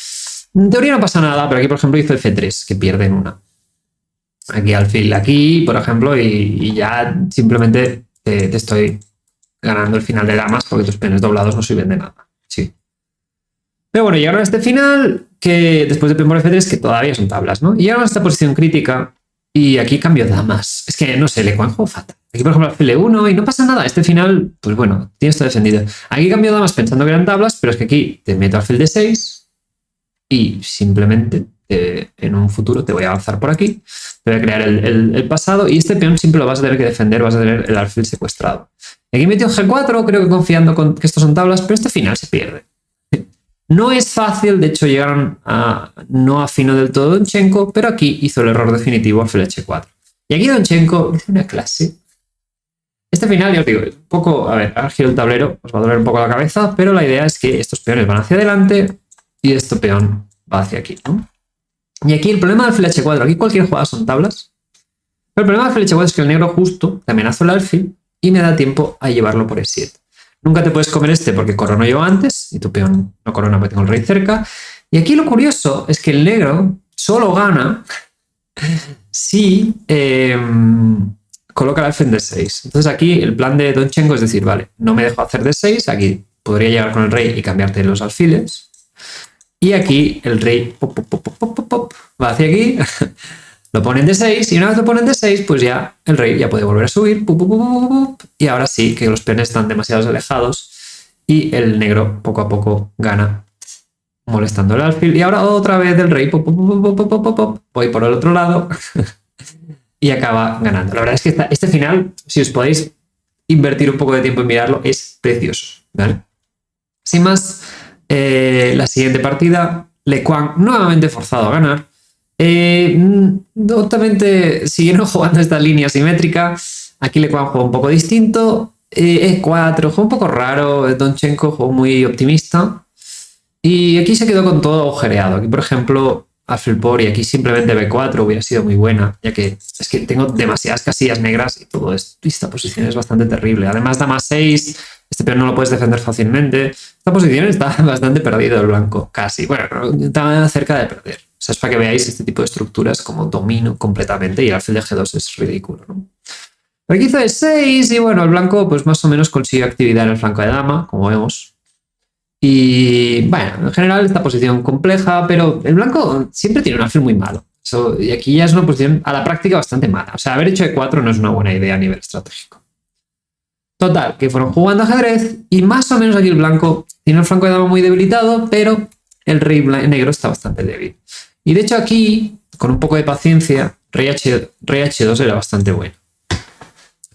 En teoría no pasa nada, pero aquí, por ejemplo, hizo F3, que pierde en una. Aquí alfil aquí, por ejemplo, y ya simplemente te estoy ganando el final de damas porque tus peones doblados no sirven de nada. Sí. Pero bueno, llegaron a este final, que después de peón por F3, que todavía son tablas, ¿no? Y llegaron a esta posición crítica. Y aquí cambio damas. Es que, no sé, le juego fatal. Aquí, por ejemplo, alfil E1 y no pasa nada. Este final, pues bueno, tienes todo defendido. Aquí cambio damas pensando que eran tablas, pero es que aquí te meto alfil D6 y simplemente en un futuro te voy a avanzar por aquí. Te voy a crear el pasado y este peón siempre lo vas a tener que defender, vas a tener el alfil secuestrado. Aquí metió G4, creo que confiando con que estos son tablas, pero este final se pierde. No es fácil, de hecho llegaron a no afino del todo Donchenko, pero aquí hizo el error definitivo alfil H4. Y aquí Donchenko hizo una clase. Este final, ya os digo, un poco, a ver, ahora giro el tablero, os va a doler un poco la cabeza, pero la idea es que estos peones van hacia adelante y este peón va hacia aquí, ¿no? Y aquí el problema del alfil H4, aquí cualquier jugada son tablas, pero el problema del alfil H4 es que el negro justo te amenazo el alfil y me da tiempo a llevarlo por E7. Nunca te puedes comer este porque corono yo antes y tu peón no corona porque tengo el rey cerca. Y aquí lo curioso es que el negro solo gana si coloca el alfil en D6. Entonces aquí el plan de Donchenko es decir, vale, no me dejo hacer D6, aquí podría llegar con el rey y cambiarte los alfiles. Y aquí el rey va hacia aquí, lo pone en D6 y una vez lo pone en D6, pues ya el rey ya puede volver a subir. Y ahora sí que los peones están demasiado alejados y el negro poco a poco gana molestando el alfil. Y ahora otra vez el rey voy por el otro lado y acaba ganando. La verdad es que este final, si os podéis invertir un poco de tiempo en mirarlo, es precioso, ¿vale? Sin más, la siguiente partida, Le Quang nuevamente forzado a ganar. Totalmente siguieron jugando esta línea simétrica. Aquí Le Quang jugó un poco distinto. E4 jugó un poco raro. Donchenko jugó muy optimista. Y aquí se quedó con todo agujereado. Aquí, por ejemplo, alfil por y aquí simplemente B4 hubiera sido muy buena, ya que es que tengo demasiadas casillas negras y todo esto. Esta posición es bastante terrible. Además, dama 6, este peón no lo puedes defender fácilmente. Esta posición está bastante perdido el blanco, casi. Bueno, está cerca de perder. O sea, es para que veáis este tipo de estructuras como domino completamente y el alfil de G2 es ridículo, ¿no? Pero aquí hizo E6 y bueno, el blanco pues más o menos consiguió actividad en el flanco de dama, como vemos. Y bueno, en general esta posición compleja, pero el blanco siempre tiene un alfil muy malo. Y aquí ya es una posición a la práctica bastante mala. O sea, haber hecho E4 no es una buena idea a nivel estratégico. Total, que fueron jugando ajedrez y más o menos aquí el blanco tiene el flanco de dama muy debilitado, pero el rey negro está bastante débil. Y de hecho aquí, con un poco de paciencia, rey H2 era bastante bueno.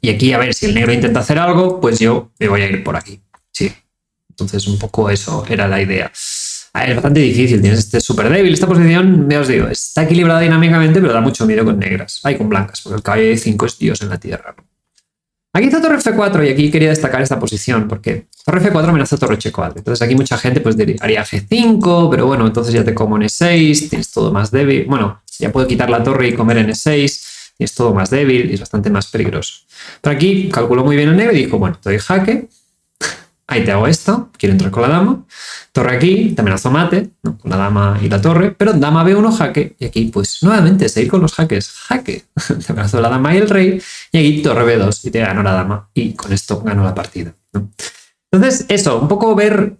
Y aquí, a ver, si el negro intenta hacer algo, pues yo me voy a ir por aquí. Sí. Entonces, un poco eso era la idea. A ver, es bastante difícil, tienes este súper débil. Esta posición, ya os digo, está equilibrada dinámicamente, pero da mucho miedo con negras. Hay con blancas, porque el caballo de 5 es Dios en la tierra. Aquí está torre F4 y aquí quería destacar esta posición, porque torre F4 amenaza torre H4. Entonces aquí mucha gente pues haría G5, pero bueno, entonces ya te como en E6, tienes todo más débil. Bueno, ya puedo quitar la torre y comer en E6, tienes todo más débil y es bastante más peligroso. Pero aquí calculó muy bien el negro y dijo, bueno, te doy jaque. Ahí te hago esto, quiero entrar con la dama. Torre aquí, te amenazo mate, ¿no? Con la dama y la torre, pero dama B1 jaque. Y aquí, pues nuevamente, seguir con los jaques. Jaque. Te amenazo la dama y el rey. Y aquí torre B2 y te gano la dama. Y con esto gano la partida, ¿no? Entonces, eso, un poco ver,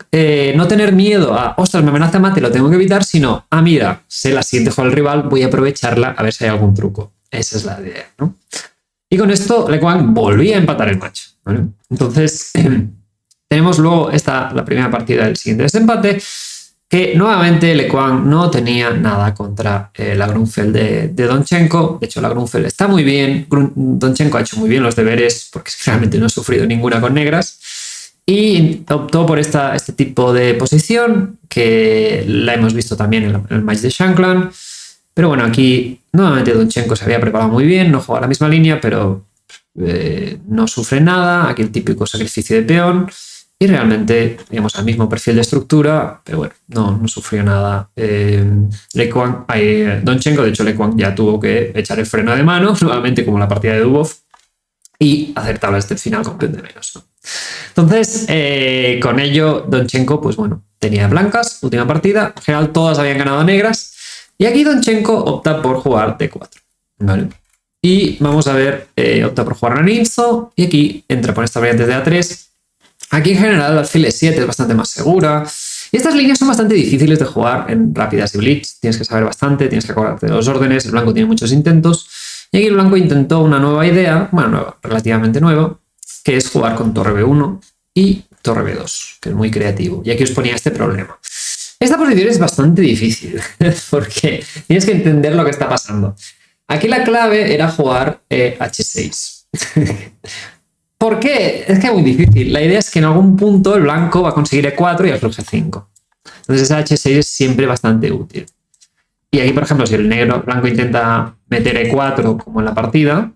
no tener miedo a, ostras, me amenaza mate, lo tengo que evitar, sino, mira, sé la siguiente juega el rival, voy a aprovecharla a ver si hay algún truco. Esa es la idea, ¿no? Y con esto, Le Quang volvía a empatar el match, ¿vale? Entonces, tenemos luego la primera partida del siguiente desempate, que nuevamente Le Quang no tenía nada contra la Grunfeld de Donchenko. De hecho, la Grunfeld está muy bien. Donchenko ha hecho muy bien los deberes porque realmente no ha sufrido ninguna con negras. Y optó por este tipo de posición, que la hemos visto también en el match de Shankland. Pero bueno, aquí nuevamente Donchenko se había preparado muy bien, no juega la misma línea, pero no sufre nada. Aquí el típico sacrificio de peón. Y realmente, digamos, al mismo perfil de estructura, pero bueno, no sufrió nada. Donchenko, de hecho, Le Quang ya tuvo que echar el freno de mano, nuevamente como la partida de Dubov, y hacer tablas del final con peón de menos, ¿no? Entonces, con ello, Donchenko, pues bueno, tenía blancas, última partida, en general todas habían ganado negras, y aquí Donchenko opta por jugar D4, ¿vale? Y vamos a ver, opta por jugar Naninzo, y aquí entra por estas variantes de A3. Aquí en general el alfil E7 es bastante más segura. Y estas líneas son bastante difíciles de jugar en rápidas y blitz. Tienes que saber bastante, tienes que acordarte de los órdenes. El blanco tiene muchos intentos. Y aquí el blanco intentó una nueva idea, bueno, nueva, relativamente nueva, que es jugar con torre B1 y torre B2, que es muy creativo. Y aquí os ponía este problema. Esta posición es bastante difícil, porque tienes que entender lo que está pasando. Aquí la clave era jugar H6. ¿Por qué? Es que es muy difícil. La idea es que en algún punto el blanco va a conseguir E4 y alfil G5. Entonces esa H6 es siempre bastante útil. Y aquí, por ejemplo, si el blanco intenta meter E4 como en la partida,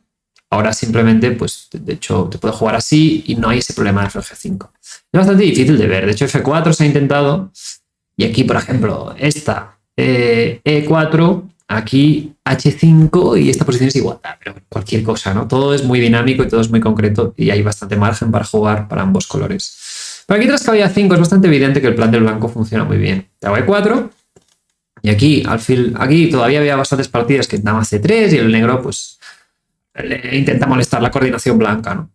ahora simplemente, pues, de hecho, te puede jugar así y no hay ese problema de alfil G5. Es bastante difícil de ver. De hecho, F4 se ha intentado y aquí, por ejemplo, esta E4... Aquí H5 y esta posición es igual, pero cualquier cosa, ¿no? Todo es muy dinámico y todo es muy concreto y hay bastante margen para jugar para ambos colores. Pero aquí tras caballo A5 es bastante evidente que el plan del blanco funciona muy bien. Te hago E4 y aquí todavía había bastantes partidas que dama C3 y el negro pues le intenta molestar la coordinación blanca, ¿no?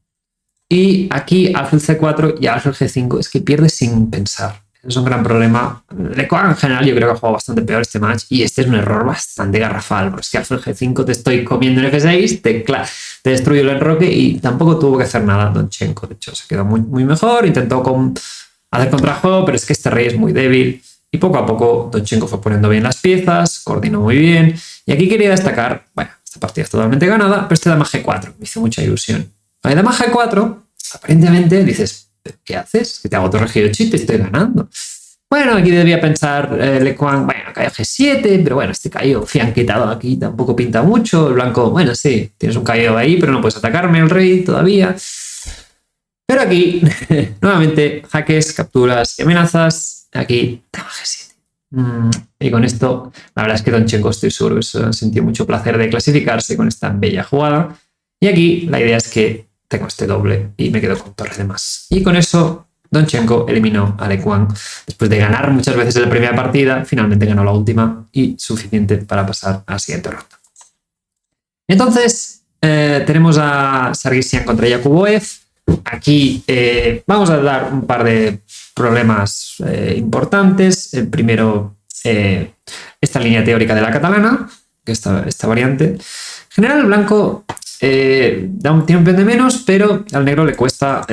Y aquí alfil C4 y alfil G5 es que pierdes sin pensar. Es un gran problema. Le Quang en general yo creo que ha jugado bastante peor este match y este es un error bastante garrafal, porque es que alfil G5 te estoy comiendo en F6, te destruyo el enroque y tampoco tuvo que hacer nada Donchenko. De hecho, se quedó muy mejor, intentó hacer contrajuego, pero es que este rey es muy débil y poco a poco Donchenko fue poniendo bien las piezas, coordinó muy bien y aquí quería destacar, bueno, esta partida es totalmente ganada, pero este dama G4 me hizo mucha ilusión. La dama G4, aparentemente dices, ¿qué haces? Que te hago torre G8 y te estoy ganando. Bueno, aquí debía pensar Le Quang, bueno, caballo G7, pero bueno, este caballo fianquetado aquí tampoco pinta mucho. El blanco, bueno, sí, tienes un caballo ahí, pero no puedes atacarme el rey todavía. Pero aquí, nuevamente, jaques, capturas y amenazas. Aquí, dama G7. Y con esto, la verdad es que Donchenko, estoy seguro que se sintió mucho placer de clasificarse con esta bella jugada. Y aquí la idea es que tengo este doble y me quedo con torre de más. Y con eso Donchenko eliminó a Le Quang. Después de ganar muchas veces en la primera partida, finalmente ganó la última y suficiente para pasar a la siguiente ronda. Entonces, tenemos a Sargsyan contra Yakuboev. Aquí vamos a dar un par de problemas importantes. El primero, esta línea teórica de la catalana, que esta variante. En general, el blanco tiene un peón de menos, pero al negro le cuesta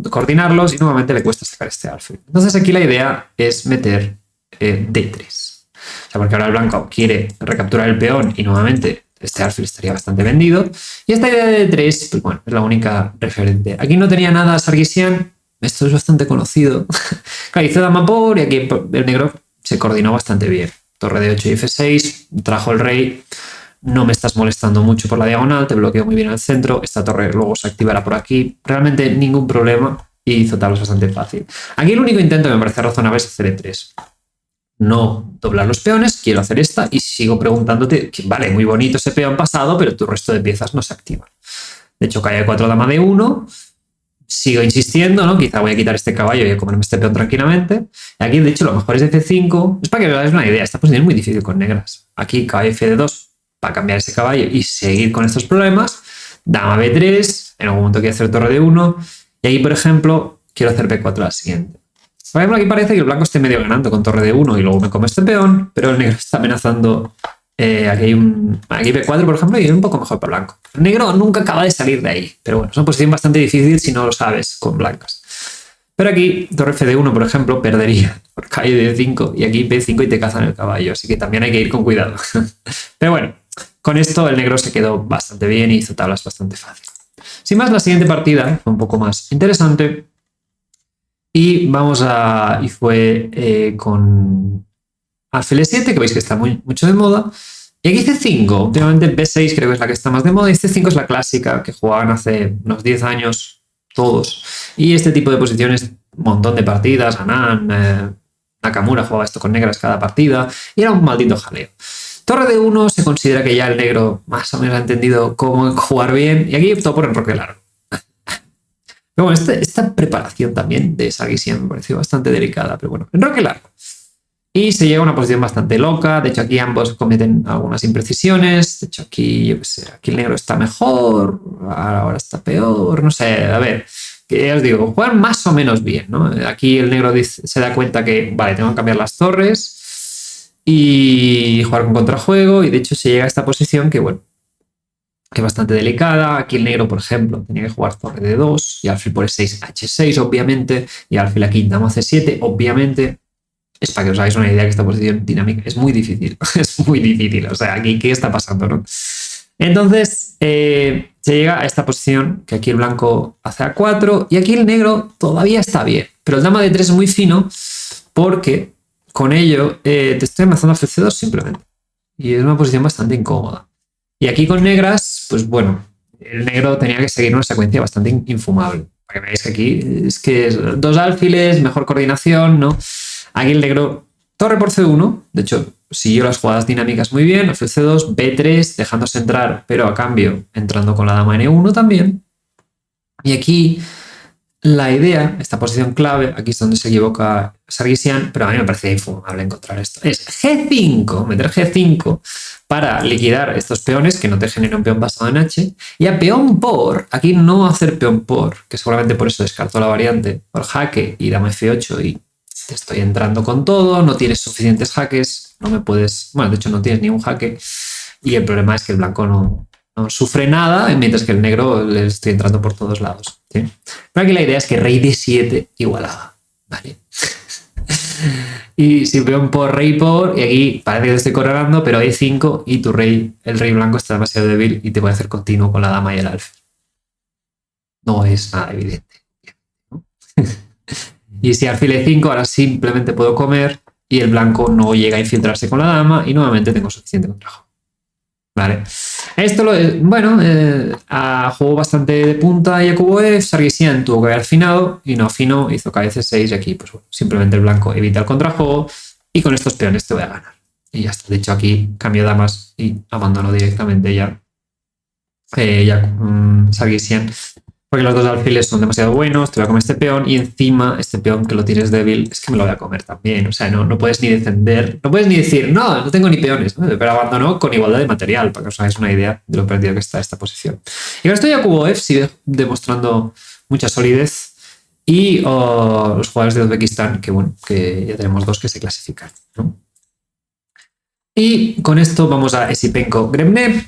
coordinarlos y nuevamente le cuesta sacar este alfil. Entonces aquí la idea es meter D3. O sea, porque ahora el blanco quiere recapturar el peón y nuevamente este alfil estaría bastante vendido. Y esta idea de D3, pues bueno, es la única referente. Aquí no tenía nada Sarkisian. Esto es bastante conocido. Claro, hizo dama por y aquí el negro se coordinó bastante bien. Torre de 8 y F6, trajo el rey. No me estás molestando mucho por la diagonal, te bloqueo muy bien al centro. Esta torre luego se activará por aquí. Realmente ningún problema y hizo tablas bastante fácil. Aquí el único intento que me parece razonable es hacer E3. No doblar los peones, quiero hacer esta y sigo preguntándote, que, vale, muy bonito ese peón pasado, pero tu resto de piezas no se activan. De hecho, calle 4, dama de 1. Sigo insistiendo, ¿no? Quizá voy a quitar este caballo y a comerme este peón tranquilamente. Aquí, de hecho, lo mejor es F5. Es para que veáis una idea. Esta posición es muy difícil con negras. Aquí, caballo F2 para cambiar ese caballo y seguir con estos problemas. Dama B3. En algún momento quiero hacer torre de 1. Y aquí, por ejemplo, quiero hacer B4 la siguiente. Por ejemplo, aquí parece que el blanco esté medio ganando con torre de 1 y luego me come este peón, pero el negro está amenazando. Aquí B4, por ejemplo, y es un poco mejor para blanco. El negro nunca acaba de salir de ahí, pero bueno, es una posición bastante difícil si no lo sabes con blancas. Pero aquí, torre F1, por ejemplo, perdería por caballo de 5 y aquí B5 y te cazan el caballo, así que también hay que ir con cuidado. Pero bueno, con esto el negro se quedó bastante bien y hizo tablas bastante fácil. Sin más, la siguiente partida fue un poco más interesante y fue con alfil E7, que veis que está mucho de moda. Y aquí C5, últimamente B6 creo que es la que está más de moda, y C5 es la clásica que jugaban hace unos 10 años todos. Y este tipo de posiciones, un montón de partidas, Anand, Nakamura jugaba esto con negras cada partida, y era un maldito jaleo. Torre de 1 se considera que ya el negro más o menos ha entendido cómo jugar bien, y aquí optó por enroque largo. Pero bueno, esta preparación también de Sarkisian me pareció bastante delicada, pero bueno, enroque largo. Y se llega a una posición bastante loca. De hecho, aquí ambos cometen algunas imprecisiones. De hecho, aquí, yo qué sé, aquí el negro está mejor, ahora está peor. No sé, a ver, que ya os digo, juegan más o menos bien, ¿no? Aquí el negro se da cuenta que, vale, tengo que cambiar las torres y jugar con contrajuego. Y de hecho, se llega a esta posición que, bueno, que es bastante delicada. Aquí el negro, por ejemplo, tenía que jugar torre de 2 y alfil por E6, H6, obviamente. Y alfil aquí, dama C7, obviamente. Es para que os hagáis una idea que esta posición dinámica es muy difícil. Es muy difícil. O sea, aquí, ¿qué está pasando, no? Entonces, se llega a esta posición que aquí el blanco hace A4 y aquí el negro todavía está bien. Pero el dama de 3 es muy fino porque con ello te estoy amenazando a F2 simplemente. Y es una posición bastante incómoda. Y aquí con negras, pues bueno, el negro tenía que seguir una secuencia bastante infumable. Para que veáis que aquí es que dos alfiles, mejor coordinación, ¿no? Aquí el negro, torre por C1, de hecho, siguió las jugadas dinámicas muy bien, alfil C2, B3, dejándose entrar, pero a cambio entrando con la dama N1 también. Y aquí la idea, esta posición clave, aquí es donde se equivoca Sarkisian, pero a mí me parece infumable encontrar esto. Es G5, meter G5 para liquidar estos peones que no te generan un peón basado en H. Y a peón por, aquí no hacer peón por, que seguramente por eso descartó la variante, por jaque y dama F8 y te estoy entrando con todo, no tienes suficientes jaques, no me puedes, bueno, de hecho no tienes ni un jaque y el problema es que el blanco no sufre nada, mientras que el negro le estoy entrando por todos lados, ¿sí? Pero aquí la idea es que rey D7 igualaba, ¿vale? Y si peón por, rey por, y aquí parece que te estoy coronando, pero E5 y tu rey, el rey blanco está demasiado débil y te puede hacer continuo con la dama y el alfil. No es nada evidente, ¿no? Y si alfil E5 ahora simplemente puedo comer y el blanco no llega a infiltrarse con la dama y nuevamente tengo suficiente contrajo. Vale. Esto jugó bastante de punta y Yakubov. Sarkisian tuvo que haber afinado y no afinó, hizo cabeza 6 y aquí pues bueno, simplemente el blanco evita el contrajuego y con estos peones te voy a ganar. Y ya está. De hecho aquí cambio damas y abandono directamente ya Sarkisian. Porque los dos alfiles son demasiado buenos, te voy a comer este peón y encima este peón que lo tienes débil es que me lo voy a comer también. O sea, no puedes ni defender, no puedes ni decir, no tengo ni peones, ¿no? Pero abandonó con igualdad de material, para que os hagáis una idea de lo perdido que está esta posición. Y con esto Yakubov sigue demostrando mucha solidez y los jugadores de Uzbekistán, que bueno, que ya tenemos dos que se clasifican, ¿no? Y con esto vamos a Esipenko Grebnev.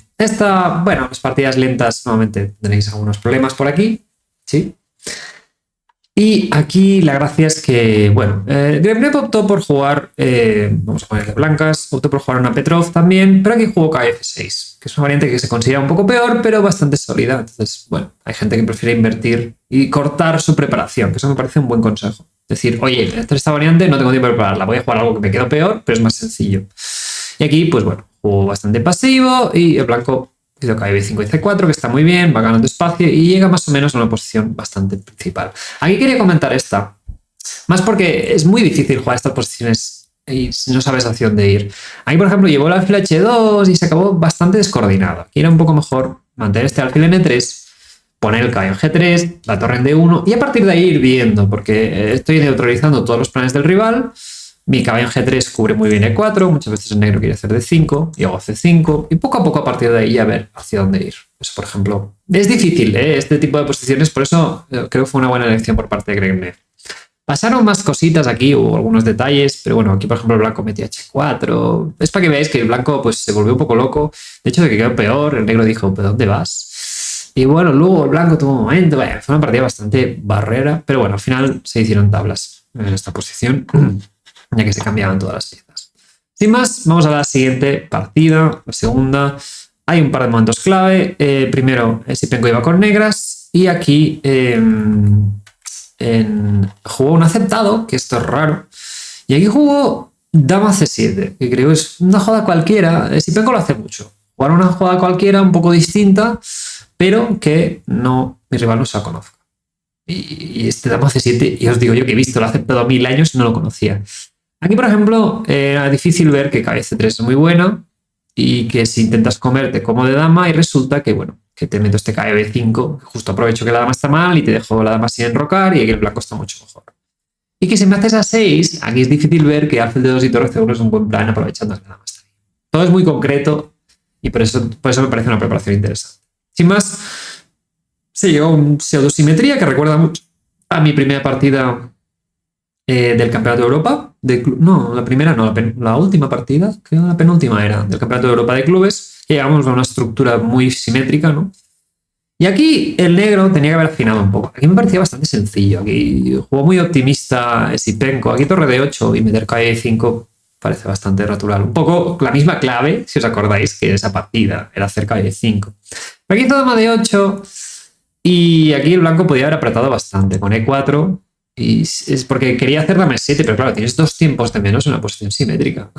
Bueno, las partidas lentas normalmente tenéis algunos problemas por aquí, ¿sí? Y aquí la gracia es que, bueno, Gremlin optó por jugar, vamos a ponerle blancas, optó por jugar una Petrov también, pero aquí jugó KF6, que es una variante que se considera un poco peor, pero bastante sólida. Entonces, bueno, hay gente que prefiere invertir y cortar su preparación, que eso me parece un buen consejo. Es decir, oye, esta variante no tengo tiempo de prepararla, voy a jugar algo que me quedó peor, pero es más sencillo. Y aquí, pues bueno, jugó bastante pasivo y el blanco hizo KB5 y C4, que está muy bien, va ganando espacio y llega más o menos a una posición bastante principal. Aquí quería comentar esta, más porque es muy difícil jugar estas posiciones y no sabes hacia dónde ir. Aquí, por ejemplo, llevó el alfil H2 y se acabó bastante descoordinado. Aquí era un poco mejor mantener este alfil en E3, poner el caballo en G3, la torre en D1 y a partir de ahí ir viendo, porque estoy neutralizando todos los planes del rival. Mi caballo en G3 cubre muy bien E4, muchas veces el negro quiere hacer D5 y hago C5 y poco a poco a partir de ahí a ver hacia dónde ir. Pues, por ejemplo, es difícil este tipo de posiciones, por eso creo que fue una buena elección por parte de Gremlin. Pasaron más cositas aquí, hubo algunos detalles, pero bueno, aquí por ejemplo el blanco metía H4. Es para que veáis que el blanco pues se volvió un poco loco. De hecho, de que quedó peor, el negro dijo, ¿pero dónde vas? Y bueno, luego el blanco tuvo un momento, bueno, fue una partida bastante barrera, pero bueno, al final se hicieron tablas en esta posición, ya que se cambiaban todas las piezas. Sin más, vamos a la siguiente partida, la segunda. Hay un par de momentos clave. Primero, Esipenko iba con negras y aquí jugó un aceptado, que esto es raro, y aquí jugó dama C7, que creo es una jugada cualquiera. Esipenko lo hace mucho. Jugar una jugada cualquiera, un poco distinta, pero que mi rival no se la conozca. Y este dama C7, y os digo yo que he visto, lo ha aceptado 1000 años y no lo conocía. Aquí, por ejemplo, era difícil ver que KB3 es muy buena y que si intentas comer te como de dama y resulta que, bueno, que te meto este KB5, justo aprovecho que la dama está mal y te dejo la dama sin enrocar y aquí el blanco está mucho mejor. Y que si me haces a 6, aquí es difícil ver que alfil de 2 y torre C1 es un buen plan aprovechando que la dama está ahí. Todo es muy concreto y por eso me parece una preparación interesante. Sin más, se llegó a un pseudosimetría que recuerda mucho a mi primera partida del Campeonato de Europa. No, la primera no, la última partida, creo que la penúltima era del Campeonato de Europa de clubes. Llegamos a una estructura muy simétrica, ¿no? Y aquí el negro tenía que haber afinado un poco. Aquí me parecía bastante sencillo. Aquí jugó muy optimista Esipenko. Aquí torre de 8 y meter KE5 parece bastante natural. Un poco la misma clave, si os acordáis, que esa partida era hacer KE5. Pero aquí hizo dama de 8 y aquí el blanco podía haber apretado bastante con E4. Y es porque quería hacer dama E7, pero claro, tienes 2 tiempos de menos en una posición simétrica.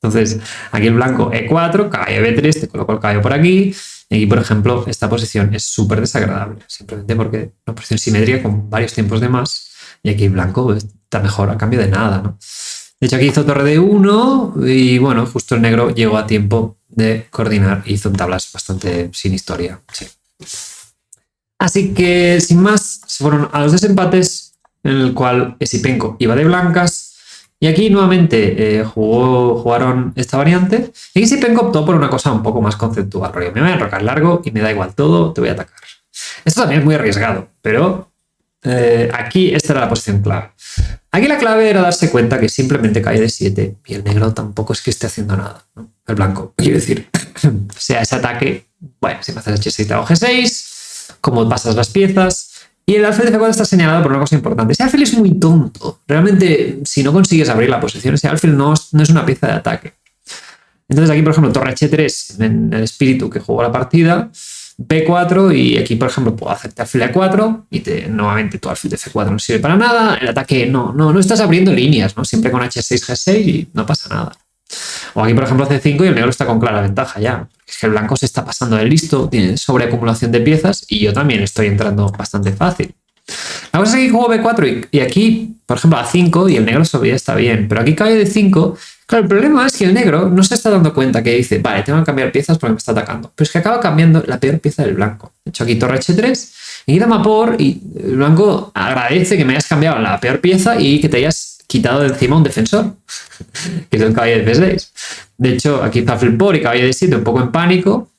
Entonces, aquí el blanco E4, caballo B3, te coloco el caballo por aquí. Y aquí, por ejemplo, esta posición es súper desagradable, simplemente porque una posición simétrica con varios tiempos de más. Y aquí el blanco está mejor a cambio de nada, ¿no? De hecho, aquí hizo torre de 1 y bueno, justo el negro llegó a tiempo de coordinar y hizo tablas bastante sin historia. Sí. Así que, sin más, se fueron a los desempates, en el cual Esipenko iba de blancas y aquí nuevamente jugaron esta variante y Esipenko optó por una cosa un poco más conceptual, porque me voy a enrocar largo y me da igual todo, te voy a atacar. Esto también es muy arriesgado, pero aquí esta era la posición clave. Aquí la clave era darse cuenta que simplemente cae de 7 y el negro tampoco es que esté haciendo nada, ¿no? El blanco, quiero decir, sea ese ataque, bueno, si me haces H6 o G6, cómo pasas las piezas. Y el alfil de C4 está señalado por una cosa importante. Ese alfil es muy tonto. Realmente, si no consigues abrir la posición, ese alfil no es una pieza de ataque. Entonces aquí, por ejemplo, torre H3 en el espíritu que jugó la partida, B4 y aquí, por ejemplo, puedo hacerte alfil de 4 y nuevamente tu alfil de C4 no sirve para nada. El ataque no estás abriendo líneas, ¿no? Siempre con H6, G6 y no pasa nada. O aquí, por ejemplo, C5 y el negro está con clara ventaja ya. Es que el blanco se está pasando de listo, tiene sobreacumulación de piezas y yo también estoy entrando bastante fácil. La cosa es que aquí juego B4 y aquí, por ejemplo, A5 y el negro todavía está bien, pero aquí cae de 5. Claro, el problema es que el negro no se está dando cuenta que dice, vale, tengo que cambiar piezas porque me está atacando. Pero es que acaba cambiando la peor pieza del blanco. De hecho, aquí torre H3 y dama por y el blanco agradece que me hayas cambiado la peor pieza y que te hayas quitado de encima un defensor, que es el caballo de C6. De hecho, aquí está alfil por y caballo de 7 un poco en pánico.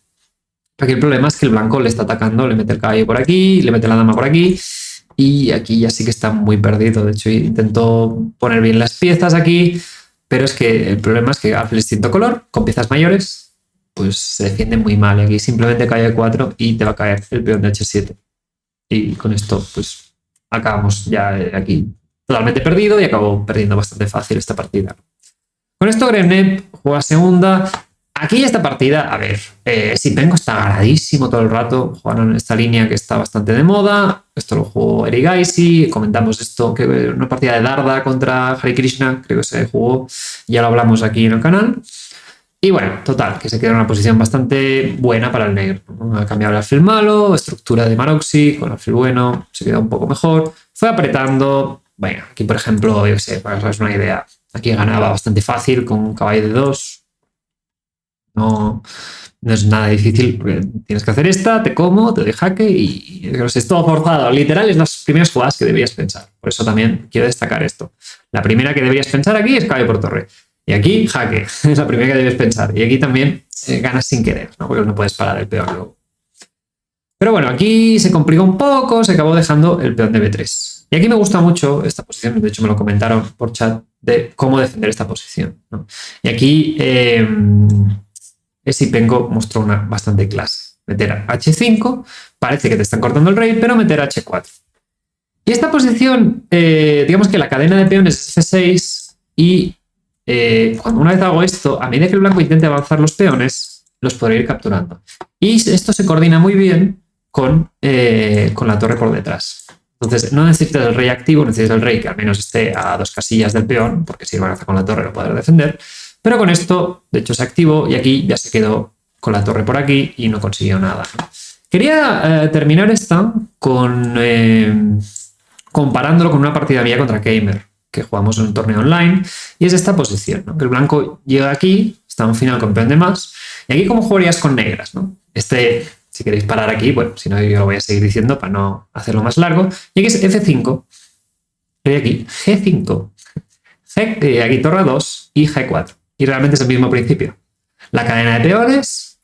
Aquí el problema es que el blanco le está atacando, le mete el caballo por aquí, le mete la dama por aquí y aquí ya sí que está muy perdido. De hecho, intentó poner bien las piezas aquí, pero es que el problema es que alfil distinto color, con piezas mayores, pues se defiende muy mal. Y aquí simplemente cae E4 y te va a caer el peón de H7. Y con esto, pues acabamos ya aquí totalmente perdido y acabo perdiendo bastante fácil esta partida. Con esto Gremnet juega segunda. Aquí esta partida, a ver, Sipenko está ganadísimo todo el rato, jugaron en esta línea que está bastante de moda, esto lo jugó Erigaisi, comentamos esto, que una partida de Darda contra Hare Krishna, creo que se jugó, ya lo hablamos aquí en el canal. Y bueno, total, que se queda en una posición bastante buena para el negro. Ha cambiado el alfil malo, estructura de Maroczy, con alfil bueno, se queda un poco mejor, fue apretando, bueno, aquí por ejemplo, yo sé, para que os hagáis una idea, aquí ganaba bastante fácil con un caballo de 2. No es nada difícil, porque tienes que hacer esta, te como, te doy jaque y es todo forzado. Literal, es las primeras jugadas que deberías pensar. Por eso también quiero destacar esto. La primera que deberías pensar aquí es caballo por torre. Y aquí, jaque. Es la primera que debes pensar. Y aquí también ganas sin querer, ¿no? Porque no puedes parar el peón luego. Pero bueno, aquí se complicó un poco, se acabó dejando el peón de B3. Y aquí me gusta mucho esta posición, de hecho me lo comentaron por chat, de cómo defender esta posición, ¿no? Y aquí Sipenko mostró una bastante clase. Meter a H5, parece que te están cortando el rey, pero meter a H4. Y esta posición, digamos que la cadena de peones es F6 y cuando una vez hago esto, a medida que el blanco intente avanzar los peones, los podré ir capturando. Y esto se coordina muy bien con la torre por detrás. Entonces, no necesitas el rey activo, necesitas el rey que al menos esté a 2 casillas del peón, porque si lo avanza con la torre lo podrá defender. Pero con esto, de hecho, se activó y aquí ya se quedó con la torre por aquí y no consiguió nada. Quería terminar esta comparándolo con una partida mía contra Keimer, que jugamos en un torneo online, y es esta posición, ¿no? Que el blanco llega aquí, está en un final con peón de más, y aquí cómo jugarías con negras, ¿no? Si queréis parar aquí, bueno, si no yo lo voy a seguir diciendo para no hacerlo más largo, y aquí es F5, y aquí G5, aquí torre 2 y G4. Y realmente es el mismo principio. La cadena de peones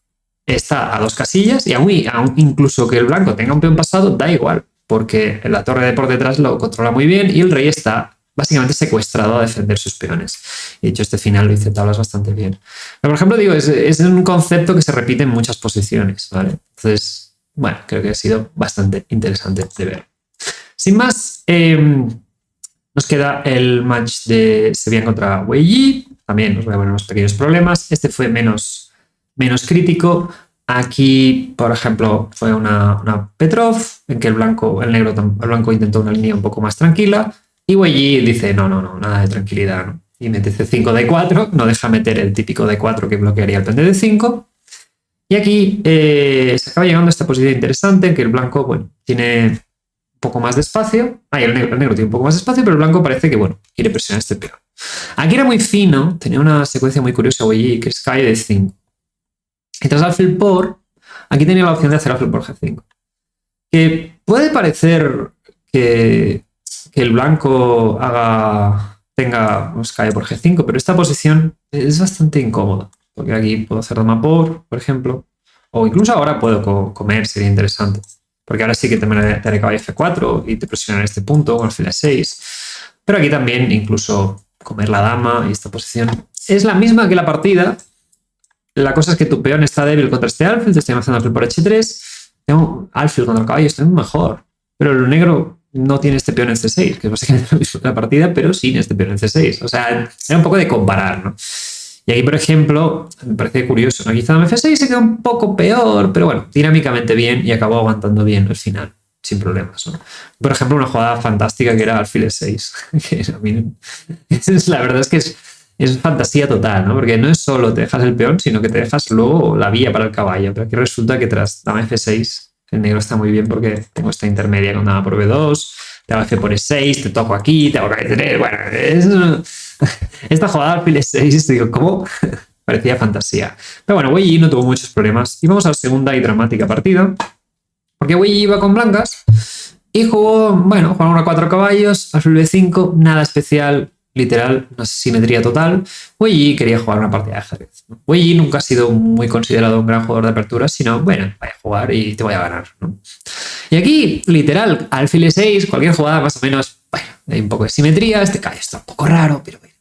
está a 2 casillas y aún incluso que el blanco tenga un peón pasado, da igual, porque la torre de por detrás lo controla muy bien y el rey está básicamente secuestrado a defender sus peones. Y de hecho este final lo hice tablas bastante bien. Pero, por ejemplo, digo, es un concepto que se repite en muchas posiciones, ¿vale? Entonces, bueno, creo que ha sido bastante interesante de ver. Sin más, nos queda el match de Sevian contra Wei Yi. También nos voy a poner unos pequeños problemas. Este fue menos crítico. Aquí, por ejemplo, fue una Petrov, en que el blanco intentó una línea un poco más tranquila. Y Wei Yi dice, no, nada de tranquilidad, ¿no? Y mete C5 D4, no deja meter el típico D4 que bloquearía el peón de D5. Y aquí se acaba llegando a esta posición interesante, en que el blanco, bueno, tiene un poco más de espacio. El negro tiene un poco más de espacio, pero el blanco parece que, bueno, quiere presionar este peón. Aquí era muy fino, tenía una secuencia muy curiosa Wei Yi, que es cae de 5. Y tras alfil por, aquí tenía la opción de hacer alfil por G5. Que puede parecer que el blanco tenga cae por G5, pero esta posición es bastante incómoda, porque aquí puedo hacer dama por ejemplo, o incluso ahora puedo comer, sería interesante, porque ahora sí que te haré caballo F4 y te presionaré este punto con alfil E6, pero aquí también incluso comer la dama y esta posición es la misma que la partida. La cosa es que tu peón está débil contra este alfil, te estoy avanzando alfil por H3, tengo alfil contra el caballo, estoy mejor, pero el negro no tiene este peón en C6, que es básicamente lo mismo que la partida, pero sin este peón en C6. O sea, era un poco de comparar, ¿no? Y aquí, por ejemplo, me parece curioso, ¿no? Quizá en F6 se quedó un poco peor, pero bueno, dinámicamente bien y acabó aguantando bien el final, sin problemas, ¿no? Por ejemplo, una jugada fantástica que era alfil E6, que a mí, la verdad es que es fantasía total, ¿no? Porque no es solo te dejas el peón, sino que te dejas luego la vía para el caballo. Pero aquí resulta que tras dama F6, el negro está muy bien porque tengo esta intermedia con dama por B2, te hago F por E6, te toco aquí, te hago K3. Bueno, esta jugada alfil E6, digo, ¿cómo? Parecía fantasía. Pero bueno, Wei Yi no tuvo muchos problemas. Y vamos a la segunda y dramática partida. Porque Wei Yi iba con blancas y jugaron a 4 caballos, alfil B5, nada especial. Literal, una simetría total. Wei Yi quería jugar una partida de ajedrez, ¿no? Wei Yi nunca ha sido muy considerado un gran jugador de apertura, sino, bueno, vaya a jugar y te voy a ganar, ¿no? Y aquí, literal, alfil E6, cualquier jugada más o menos, bueno, hay un poco de simetría, este caballo está un poco raro, pero bueno,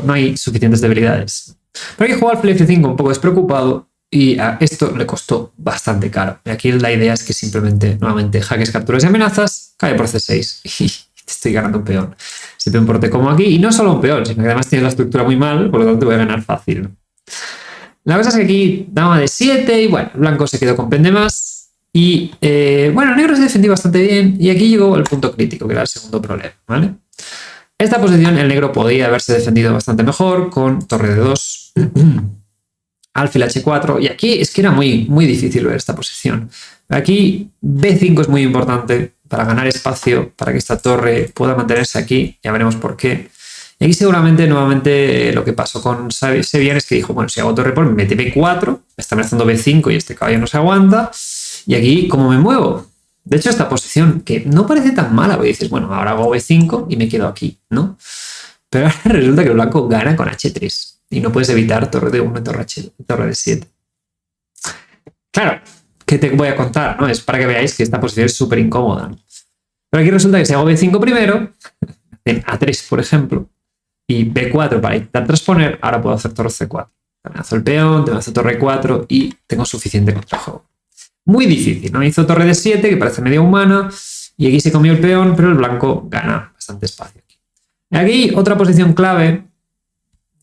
no hay suficientes debilidades. Pero aquí jugó alfil F5 un poco despreocupado y a esto le costó bastante caro. Y aquí la idea es que simplemente, nuevamente, jaques, capturas y amenazas, cae por C6 y te estoy ganando un peón. Ese peón por T como aquí, y no solo un peón, sino que además tienes la estructura muy mal, por lo tanto voy a ganar fácil. La cosa es que aquí dama de 7 y bueno, el blanco se quedó con pen de más y bueno, el negro se defendió bastante bien y aquí llegó el punto crítico, que era el segundo problema, ¿vale? Esta posición el negro podía haberse defendido bastante mejor con torre de 2, alfil H4 y aquí es que era muy, muy difícil ver esta posición. Aquí B5 es muy importante para ganar espacio, para que esta torre pueda mantenerse aquí, ya veremos por qué. Y aquí seguramente nuevamente lo que pasó con Sevian es que dijo, bueno, si hago torre por me mete B4, me está amenazando B5 y este caballo no se aguanta. Y aquí, ¿cómo me muevo? De hecho, esta posición, que no parece tan mala, porque dices, bueno, ahora hago B5 y me quedo aquí, ¿no? Pero ahora resulta que el blanco gana con H3 y no puedes evitar torre de 1 y torre de 7. Claro, ¿qué te voy a contar? ¿No? Es para que veáis que esta posición es súper incómoda, ¿no? Pero aquí resulta que si hago B5 primero, en A3, por ejemplo, y B4 para intentar transponer, ahora puedo hacer torre C4. Amenazo el peón, te amenazo torre 4 y tengo suficiente contrajuego. Muy difícil, ¿no? Hizo torre de 7, que parece medio humana, y aquí se comió el peón, pero el blanco gana bastante espacio. Aquí otra posición clave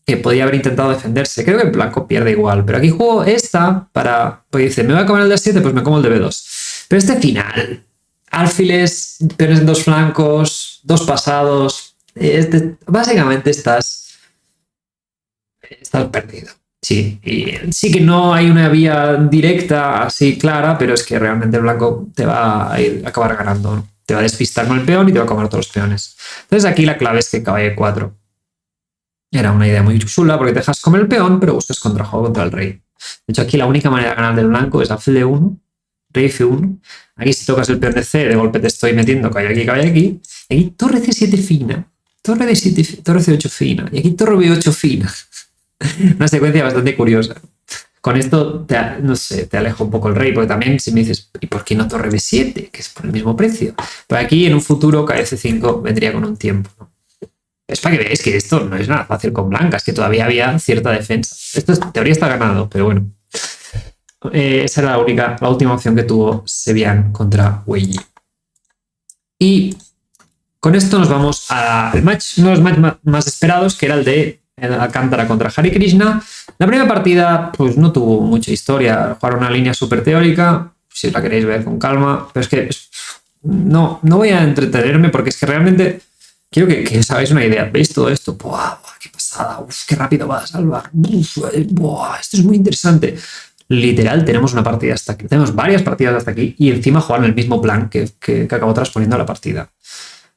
que podía haber intentado defenderse. Creo que el blanco pierde igual, pero aquí juego esta para... Porque dice, me voy a comer el de 7, pues me como el de B2. Pero este final, alfiles, peones en dos flancos, dos pasados, básicamente estás perdido. Sí, y sí que no hay una vía directa así clara, pero es que realmente el blanco te va a acabar ganando, ¿no? Te va a despistar con el peón y te va a comer todos los peones. Entonces aquí la clave es que caballo 4 era una idea muy chula porque te dejas comer el peón, pero buscas contrajuego contra el rey. De hecho, aquí la única manera de ganar del blanco es alfil D1, rey F1. Aquí si tocas el peón de C, de golpe te estoy metiendo caballo aquí, caballo aquí. Y aquí torre C7 fina, torre C8 fina, y aquí torre B8 fina. Una secuencia bastante curiosa. Con esto, no sé, te alejo un poco el rey, porque también si me dices, ¿y por qué no torre B7? Que es por el mismo precio. Pero aquí en un futuro KF5 vendría con un tiempo, ¿no? Es para que veáis que esto no es nada fácil con blancas, que todavía había cierta defensa. Esto en teoría está ganado, pero bueno. Esa era la última opción que tuvo Sevian contra Weili. Y con esto nos vamos al match, uno de los matches más esperados, que era el de Alcántara contra Hare Krishna. La primera partida pues no tuvo mucha historia, jugaron una línea súper teórica, si la queréis ver con calma, pero es que no voy a entretenerme porque es que realmente quiero que os hagáis una idea. ¿Veis todo esto? ¡Buah, qué pasada! ¡Uf, qué rápido va a salvar! ¡Buah, esto es muy interesante! Literal, tenemos una partida hasta aquí, tenemos varias partidas hasta aquí y encima jugaron el mismo plan que acabó transponiendo la partida.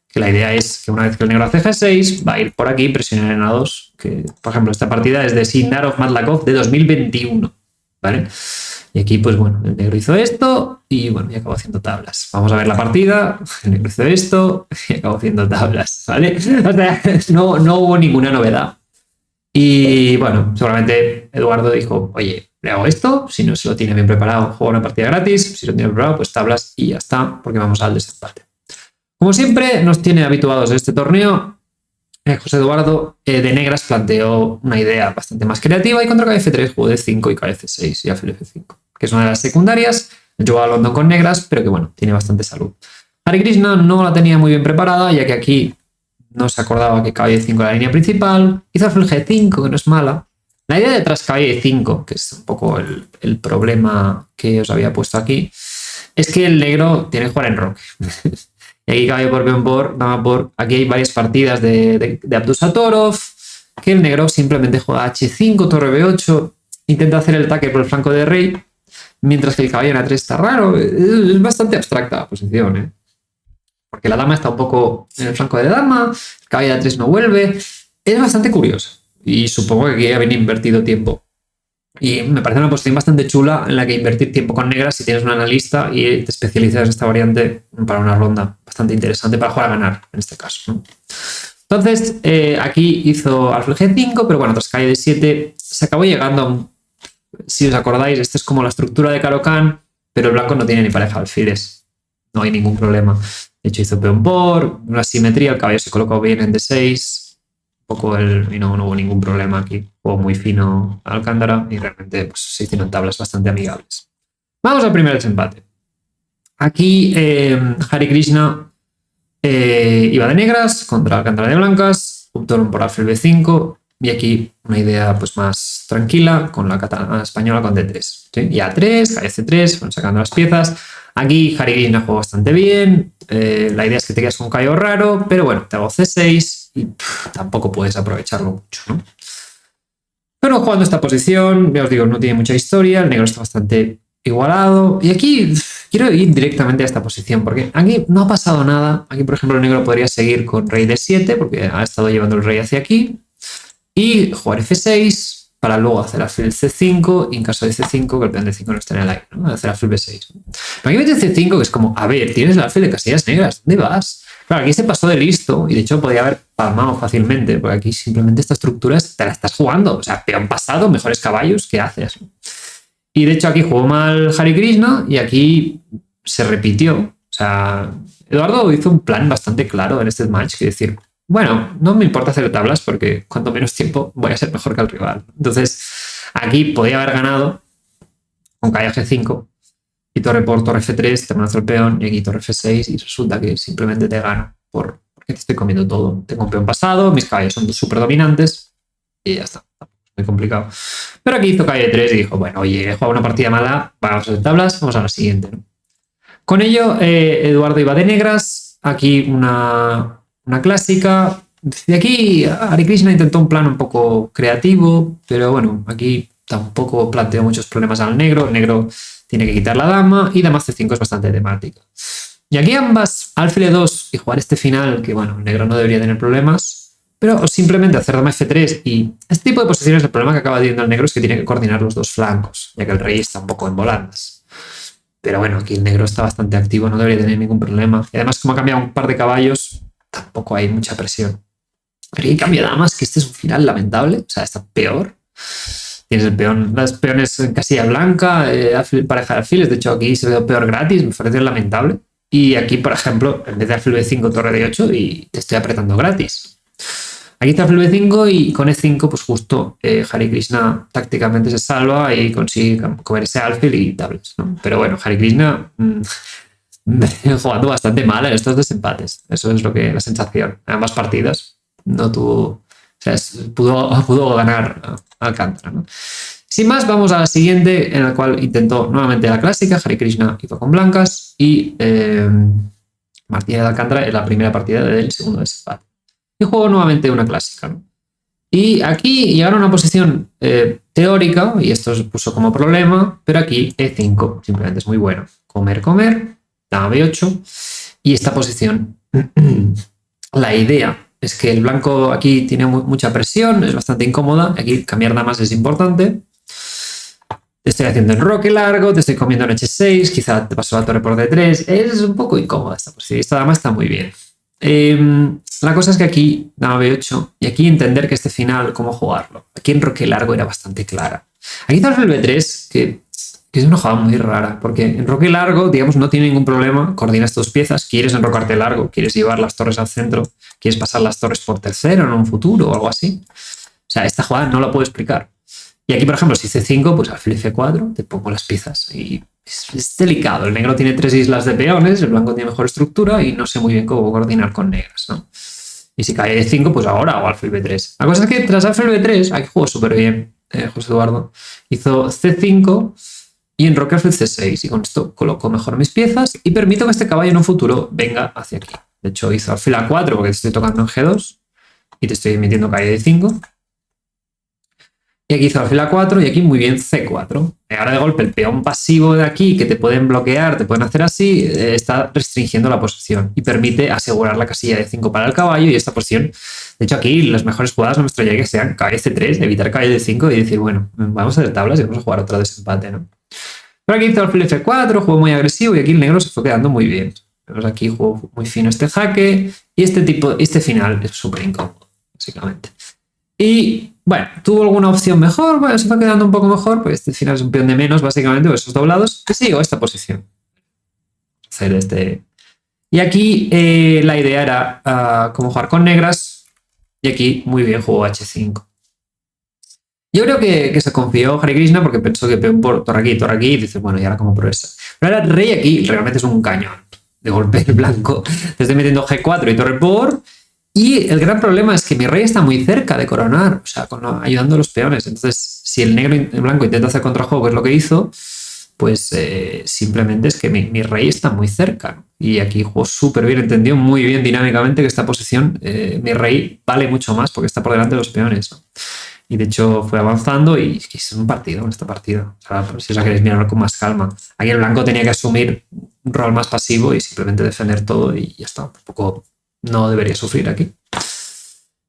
Que la idea es que una vez que el negro hace G6, va a ir por aquí, presionar en A2, que por ejemplo esta partida es de Sindarov Madlakov de 2021, ¿vale? Y aquí pues bueno, el negro hizo esto y bueno, y acabó haciendo tablas. Vamos a ver la partida, el negro hizo esto y acabó haciendo tablas, ¿vale? O sea, no hubo ninguna novedad. Y bueno, seguramente Eduardo dijo, oye, le hago esto, si no se lo tiene bien preparado, juega una partida gratis, si lo tiene preparado, pues tablas y ya está, porque vamos al desempate. Como siempre, nos tiene habituados a este torneo. José Eduardo de negras planteó una idea bastante más creativa y contra KF3 jugó D5 y KF6 y alfil F5, que es una de las secundarias. Jugó a London con negras, pero que bueno, tiene bastante salud. Hare Krishna no la tenía muy bien preparada, ya que aquí no se acordaba que caballo D5 era la línea principal. Hizo alfil G5, que no es mala. La idea detrás caballo D5, que es un poco el problema que os había puesto aquí, es que el negro tiene que jugar en roque. Y aquí caballo por peón por, dama por. Aquí hay varias partidas de Abdusatorov, que el negro simplemente juega H5, torre B8, intenta hacer el ataque por el flanco de rey, mientras que el caballo en A3 está raro. Es bastante abstracta la posición, ¿eh? Porque la dama está un poco en el flanco de dama, el caballo de A3 no vuelve. Es bastante curioso. Y supongo que aquí habían invertido tiempo. Y me parece una posición bastante chula en la que invertir tiempo con negras si tienes un analista y te especializas en esta variante para una ronda bastante interesante para jugar a ganar, en este caso, ¿no? Entonces, aquí hizo alfil G5, pero bueno, tras caballo de 7 se acabó llegando a un... Si os acordáis, esta es como la estructura de Caro-Kann, pero el blanco no tiene ni pareja de alfiles. No hay ningún problema. De hecho, hizo peón por, una simetría, el caballo se colocó bien en D6. poco y no hubo ningún problema aquí. Jugó muy fino Alcántara y realmente pues, se hicieron tablas bastante amigables. Vamos al primer desempate. Aquí Hare Krishna iba de negras contra Alcántara de blancas, optaron por alfil B5 y aquí una idea pues más tranquila con la catalana española con D3. ¿Sí? Y A3, calle C3, fueron sacando las piezas. Aquí Hare Krishna jugó bastante bien, la idea es que te quedas con un callo raro, pero bueno, te hago C6 y tampoco puedes aprovecharlo mucho, ¿no? Pero jugando esta posición, ya os digo, no tiene mucha historia, el negro está bastante igualado. Y aquí quiero ir directamente a esta posición, porque aquí no ha pasado nada. Aquí, por ejemplo, el negro podría seguir con rey D7, porque ha estado llevando el rey hacia aquí. Y jugar F6 para luego hacer alfil C5, y en caso de C5, que el peón D5 no esté en el aire, ¿no? Hacer alfil B6. Pero aquí mete C5, que es como, a ver, tienes el alfil de casillas negras, ¿dónde vas? Claro, aquí se pasó de listo y de hecho podía haber palmado fácilmente, porque aquí simplemente esta estructura te la estás jugando. O sea, peón pasado, mejores caballos, ¿qué haces? Y de hecho aquí jugó mal Hare Krishna y aquí se repitió. O sea, Eduardo hizo un plan bastante claro en este match, que decir, bueno, no me importa hacer tablas porque cuanto menos tiempo voy a ser mejor que el rival. Entonces, aquí podía haber ganado con calle G5 y torre por torre F3, te amenazo el peón y aquí torre F6 y resulta que simplemente te gano porque te estoy comiendo todo. Tengo un peón pasado, mis caballos son súper dominantes y ya está. Muy complicado. Pero aquí hizo calle 3 y dijo, bueno, oye, he jugado una partida mala, vamos a hacer tablas, vamos a la siguiente, ¿no? Con ello, Eduardo iba de negras, aquí una clásica. De aquí, Hare Krishna intentó un plan un poco creativo, pero bueno, aquí tampoco planteó muchos problemas al negro. El negro tiene que quitar la dama y dama C5 es bastante temática. Y aquí ambas, alfil E2 y jugar este final, que bueno, el negro no debería tener problemas, pero simplemente hacer dama F3 y este tipo de posiciones, el problema que acaba teniendo el negro es que tiene que coordinar los dos flancos, ya que el rey está un poco en volandas. Pero bueno, aquí el negro está bastante activo, no debería tener ningún problema. Y además, como ha cambiado un par de caballos, tampoco hay mucha presión. Pero aquí cambia damas, que este es un final lamentable, o sea, está peor. Tienes el peón, las peones en casilla blanca, pareja de alfiles, de hecho aquí se ve peor gratis, me parece lamentable. Y aquí, por ejemplo, en vez de alfil B5, torre D8 y te estoy apretando gratis. Aquí está alfil B5 y con E5, pues justo Hare Krishna tácticamente se salva y consigue comer ese alfil y tablas, ¿no? Pero bueno, Hare Krishna jugando bastante mal en estos desempates. Eso es lo que la sensación. En ambas partidas no tuvo, o sea, pudo ganar Alcántara, ¿no? Sin más, vamos a la siguiente, en la cual intentó nuevamente la clásica. Hare Krishna iba con blancas y Martínez de Alcántara en la primera partida del segundo desempate. Y jugó nuevamente una clásica, ¿no? Y aquí llegaron a una posición teórica, y esto se puso como problema, pero aquí E5 simplemente es muy bueno. Comer, dama B8, y esta posición, la idea es que el blanco aquí tiene mucha presión, es bastante incómoda, aquí cambiar damas es importante. Te estoy haciendo enroque largo, te estoy comiendo en H6, quizá te paso la torre por D3, es un poco incómoda esta posición, esta dama está muy bien. La cosa es que aquí, dama B8, y aquí entender que este final, cómo jugarlo. Aquí enroque largo era bastante clara. Aquí está el B3, que es una jugada muy rara, porque enroque largo, digamos, no tiene ningún problema, coordinas tus piezas, quieres enrocarte largo, quieres llevar las torres al centro, quieres pasar las torres por tercero en un futuro o algo así. O sea, esta jugada no la puedo explicar. Y aquí, por ejemplo, si C5, pues alfil F4, te pongo las piezas y es delicado. El negro tiene 3 islas de peones, el blanco tiene mejor estructura y no sé muy bien cómo coordinar con negras, ¿no? Y si cae E5, pues ahora hago alfil B3. La cosa es que tras alfil B3, aquí jugó súper bien José Eduardo. Hizo C5 y enroque alfil C6. Y con esto coloco mejor mis piezas y permito que este caballo en un futuro venga hacia aquí. De hecho, hizo alfil A4 porque te estoy tocando en G2 y te estoy metiendo calle D5. Y aquí hizo alfil A4 y aquí muy bien C4. Ahora de golpe el peón pasivo de aquí que te pueden bloquear, te pueden hacer así, está restringiendo la posición y permite asegurar la casilla de 5 para el caballo y esta posición. De hecho aquí las mejores jugadas no me extrañaría que sean calle C3, evitar calle D5 y decir, bueno, vamos a hacer tablas y vamos a jugar otra desempate, ¿no? Pero aquí hizo alfil F4, jugó muy agresivo y aquí el negro se fue quedando muy bien. Vemos aquí jugó muy fino este jaque y este final es súper incómodo, básicamente. Y bueno, tuvo alguna opción mejor, bueno, se fue quedando un poco mejor, pues este final es un peón de menos, básicamente, por esos doblados, que siguió esta posición. Hacer este. Y aquí la idea era cómo jugar con negras, y aquí muy bien jugó H5. Yo creo que se confió Hare Krishna porque pensó que peón por torre aquí, y dices, bueno, y ahora cómo progresa. Pero ahora rey aquí realmente es un cañón de golpe el blanco. Te estoy metiendo G4 y torre por, y el gran problema es que mi rey está muy cerca de coronar, o sea, ayudando a los peones. Entonces, si el blanco intenta hacer contrajuego, que es lo que hizo, pues simplemente es que mi rey está muy cerca, ¿no? Y aquí jugó súper bien, entendió muy bien dinámicamente que esta posición, mi rey vale mucho más porque está por delante de los peones, ¿no? Y de hecho fue avanzando y es un partido en esta partida. O sea, si os la queréis mirar con más calma. Aquí el blanco tenía que asumir un rol más pasivo y simplemente defender todo y ya está. Un poco no debería sufrir aquí.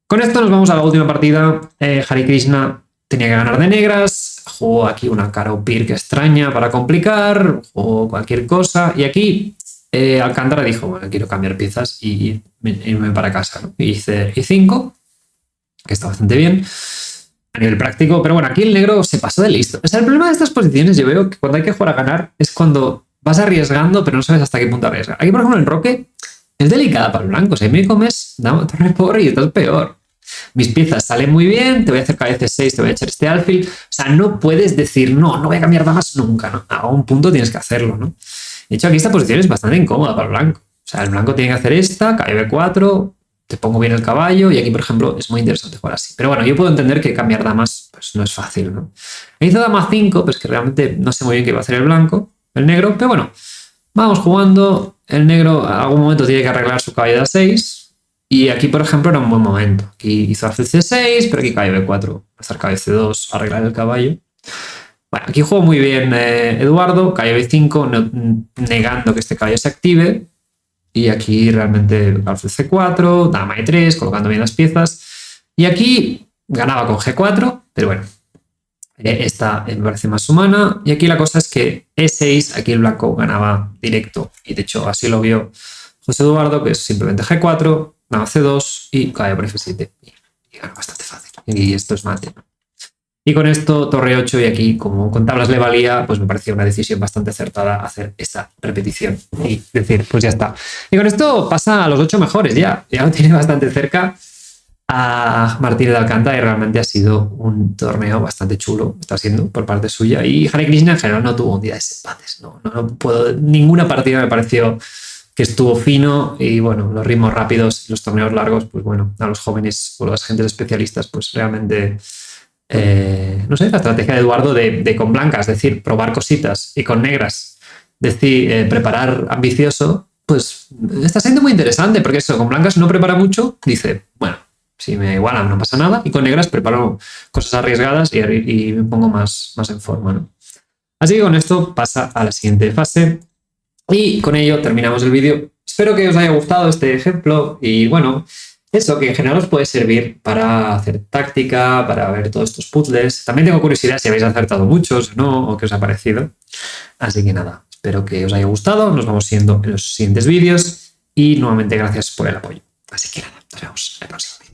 Con esto nos vamos a la última partida. Hare Krishna tenía que ganar de negras. Jugó aquí una Caro Pir que extraña para complicar. Jugó cualquier cosa. Y aquí Alcántara dijo, bueno, quiero cambiar piezas y irme para casa, ¿no? Y hice I5, que está bastante bien a nivel práctico, pero bueno, aquí el negro se pasó de listo. O sea, el problema de estas posiciones yo veo que cuando hay que jugar a ganar es cuando vas arriesgando, pero no sabes hasta qué punto arriesgar. Aquí, por ejemplo, en Roque es delicada para el blanco. O sea, me comes, dame torre por y estás peor. Mis piezas salen muy bien, te voy a hacer cabeza 6, te voy a echar este alfil. O sea, no puedes decir, no voy a cambiar damas nunca, ¿no? A un punto tienes que hacerlo, ¿no? De hecho, aquí esta posición es bastante incómoda para el blanco. O sea, el blanco tiene que hacer esta, caballo B4, te pongo bien el caballo, y aquí, por ejemplo, es muy interesante jugar así. Pero bueno, yo puedo entender que cambiar damas pues no es fácil, ¿no? Hizo dama 5, pues que realmente no sé muy bien qué va a hacer el blanco, el negro, pero bueno, vamos jugando. El negro a algún momento tiene que arreglar su caballo de A6, y aquí, por ejemplo, era un buen momento. Aquí hizo alfil C6, pero aquí caballo B4, hacer caballo C2, arreglar el caballo. Bueno, aquí jugó muy bien Eduardo, caballo B5, negando que este caballo se active. Y aquí realmente alfil C4, dama E3, colocando bien las piezas. Y aquí ganaba con G4, pero bueno, esta me parece más humana. Y aquí la cosa es que E6, aquí el blanco ganaba directo. Y de hecho así lo vio José Eduardo, que es simplemente G4, dama C2 y caballo por F7. Y gana bastante fácil. Y esto es mate, ¿no? Y con esto, torre 8, y aquí, como con tablas le valía, pues me parecía una decisión bastante acertada hacer esta repetición y decir, pues ya está. Y con esto pasa a los 8 mejores ya lo tiene bastante cerca a Martínez de Alcántara, y realmente ha sido un torneo bastante chulo, está siendo por parte suya. Y Hare Krishna en general no tuvo un día de desempates, no puedo, ninguna partida me pareció que estuvo fino, y bueno, los ritmos rápidos, los torneos largos, pues bueno, a los jóvenes o a las gentes especialistas, pues realmente... no sé, la estrategia de Eduardo de con blancas, es decir, probar cositas, y con negras, decir, preparar ambicioso, pues está siendo muy interesante, porque eso, con blancas no prepara mucho, dice, bueno, si me igualan no pasa nada, y con negras preparo cosas arriesgadas y me pongo más en forma, ¿no? Así que con esto pasa a la siguiente fase, y con ello terminamos el vídeo. Espero que os haya gustado este ejemplo, y bueno, eso, que en general os puede servir para hacer táctica, para ver todos estos puzzles. También tengo curiosidad si habéis acertado muchos o no, o qué os ha parecido. Así que nada, espero que os haya gustado. Nos vamos viendo en los siguientes vídeos, y nuevamente gracias por el apoyo. Así que nada, nos vemos en el próximo vídeo.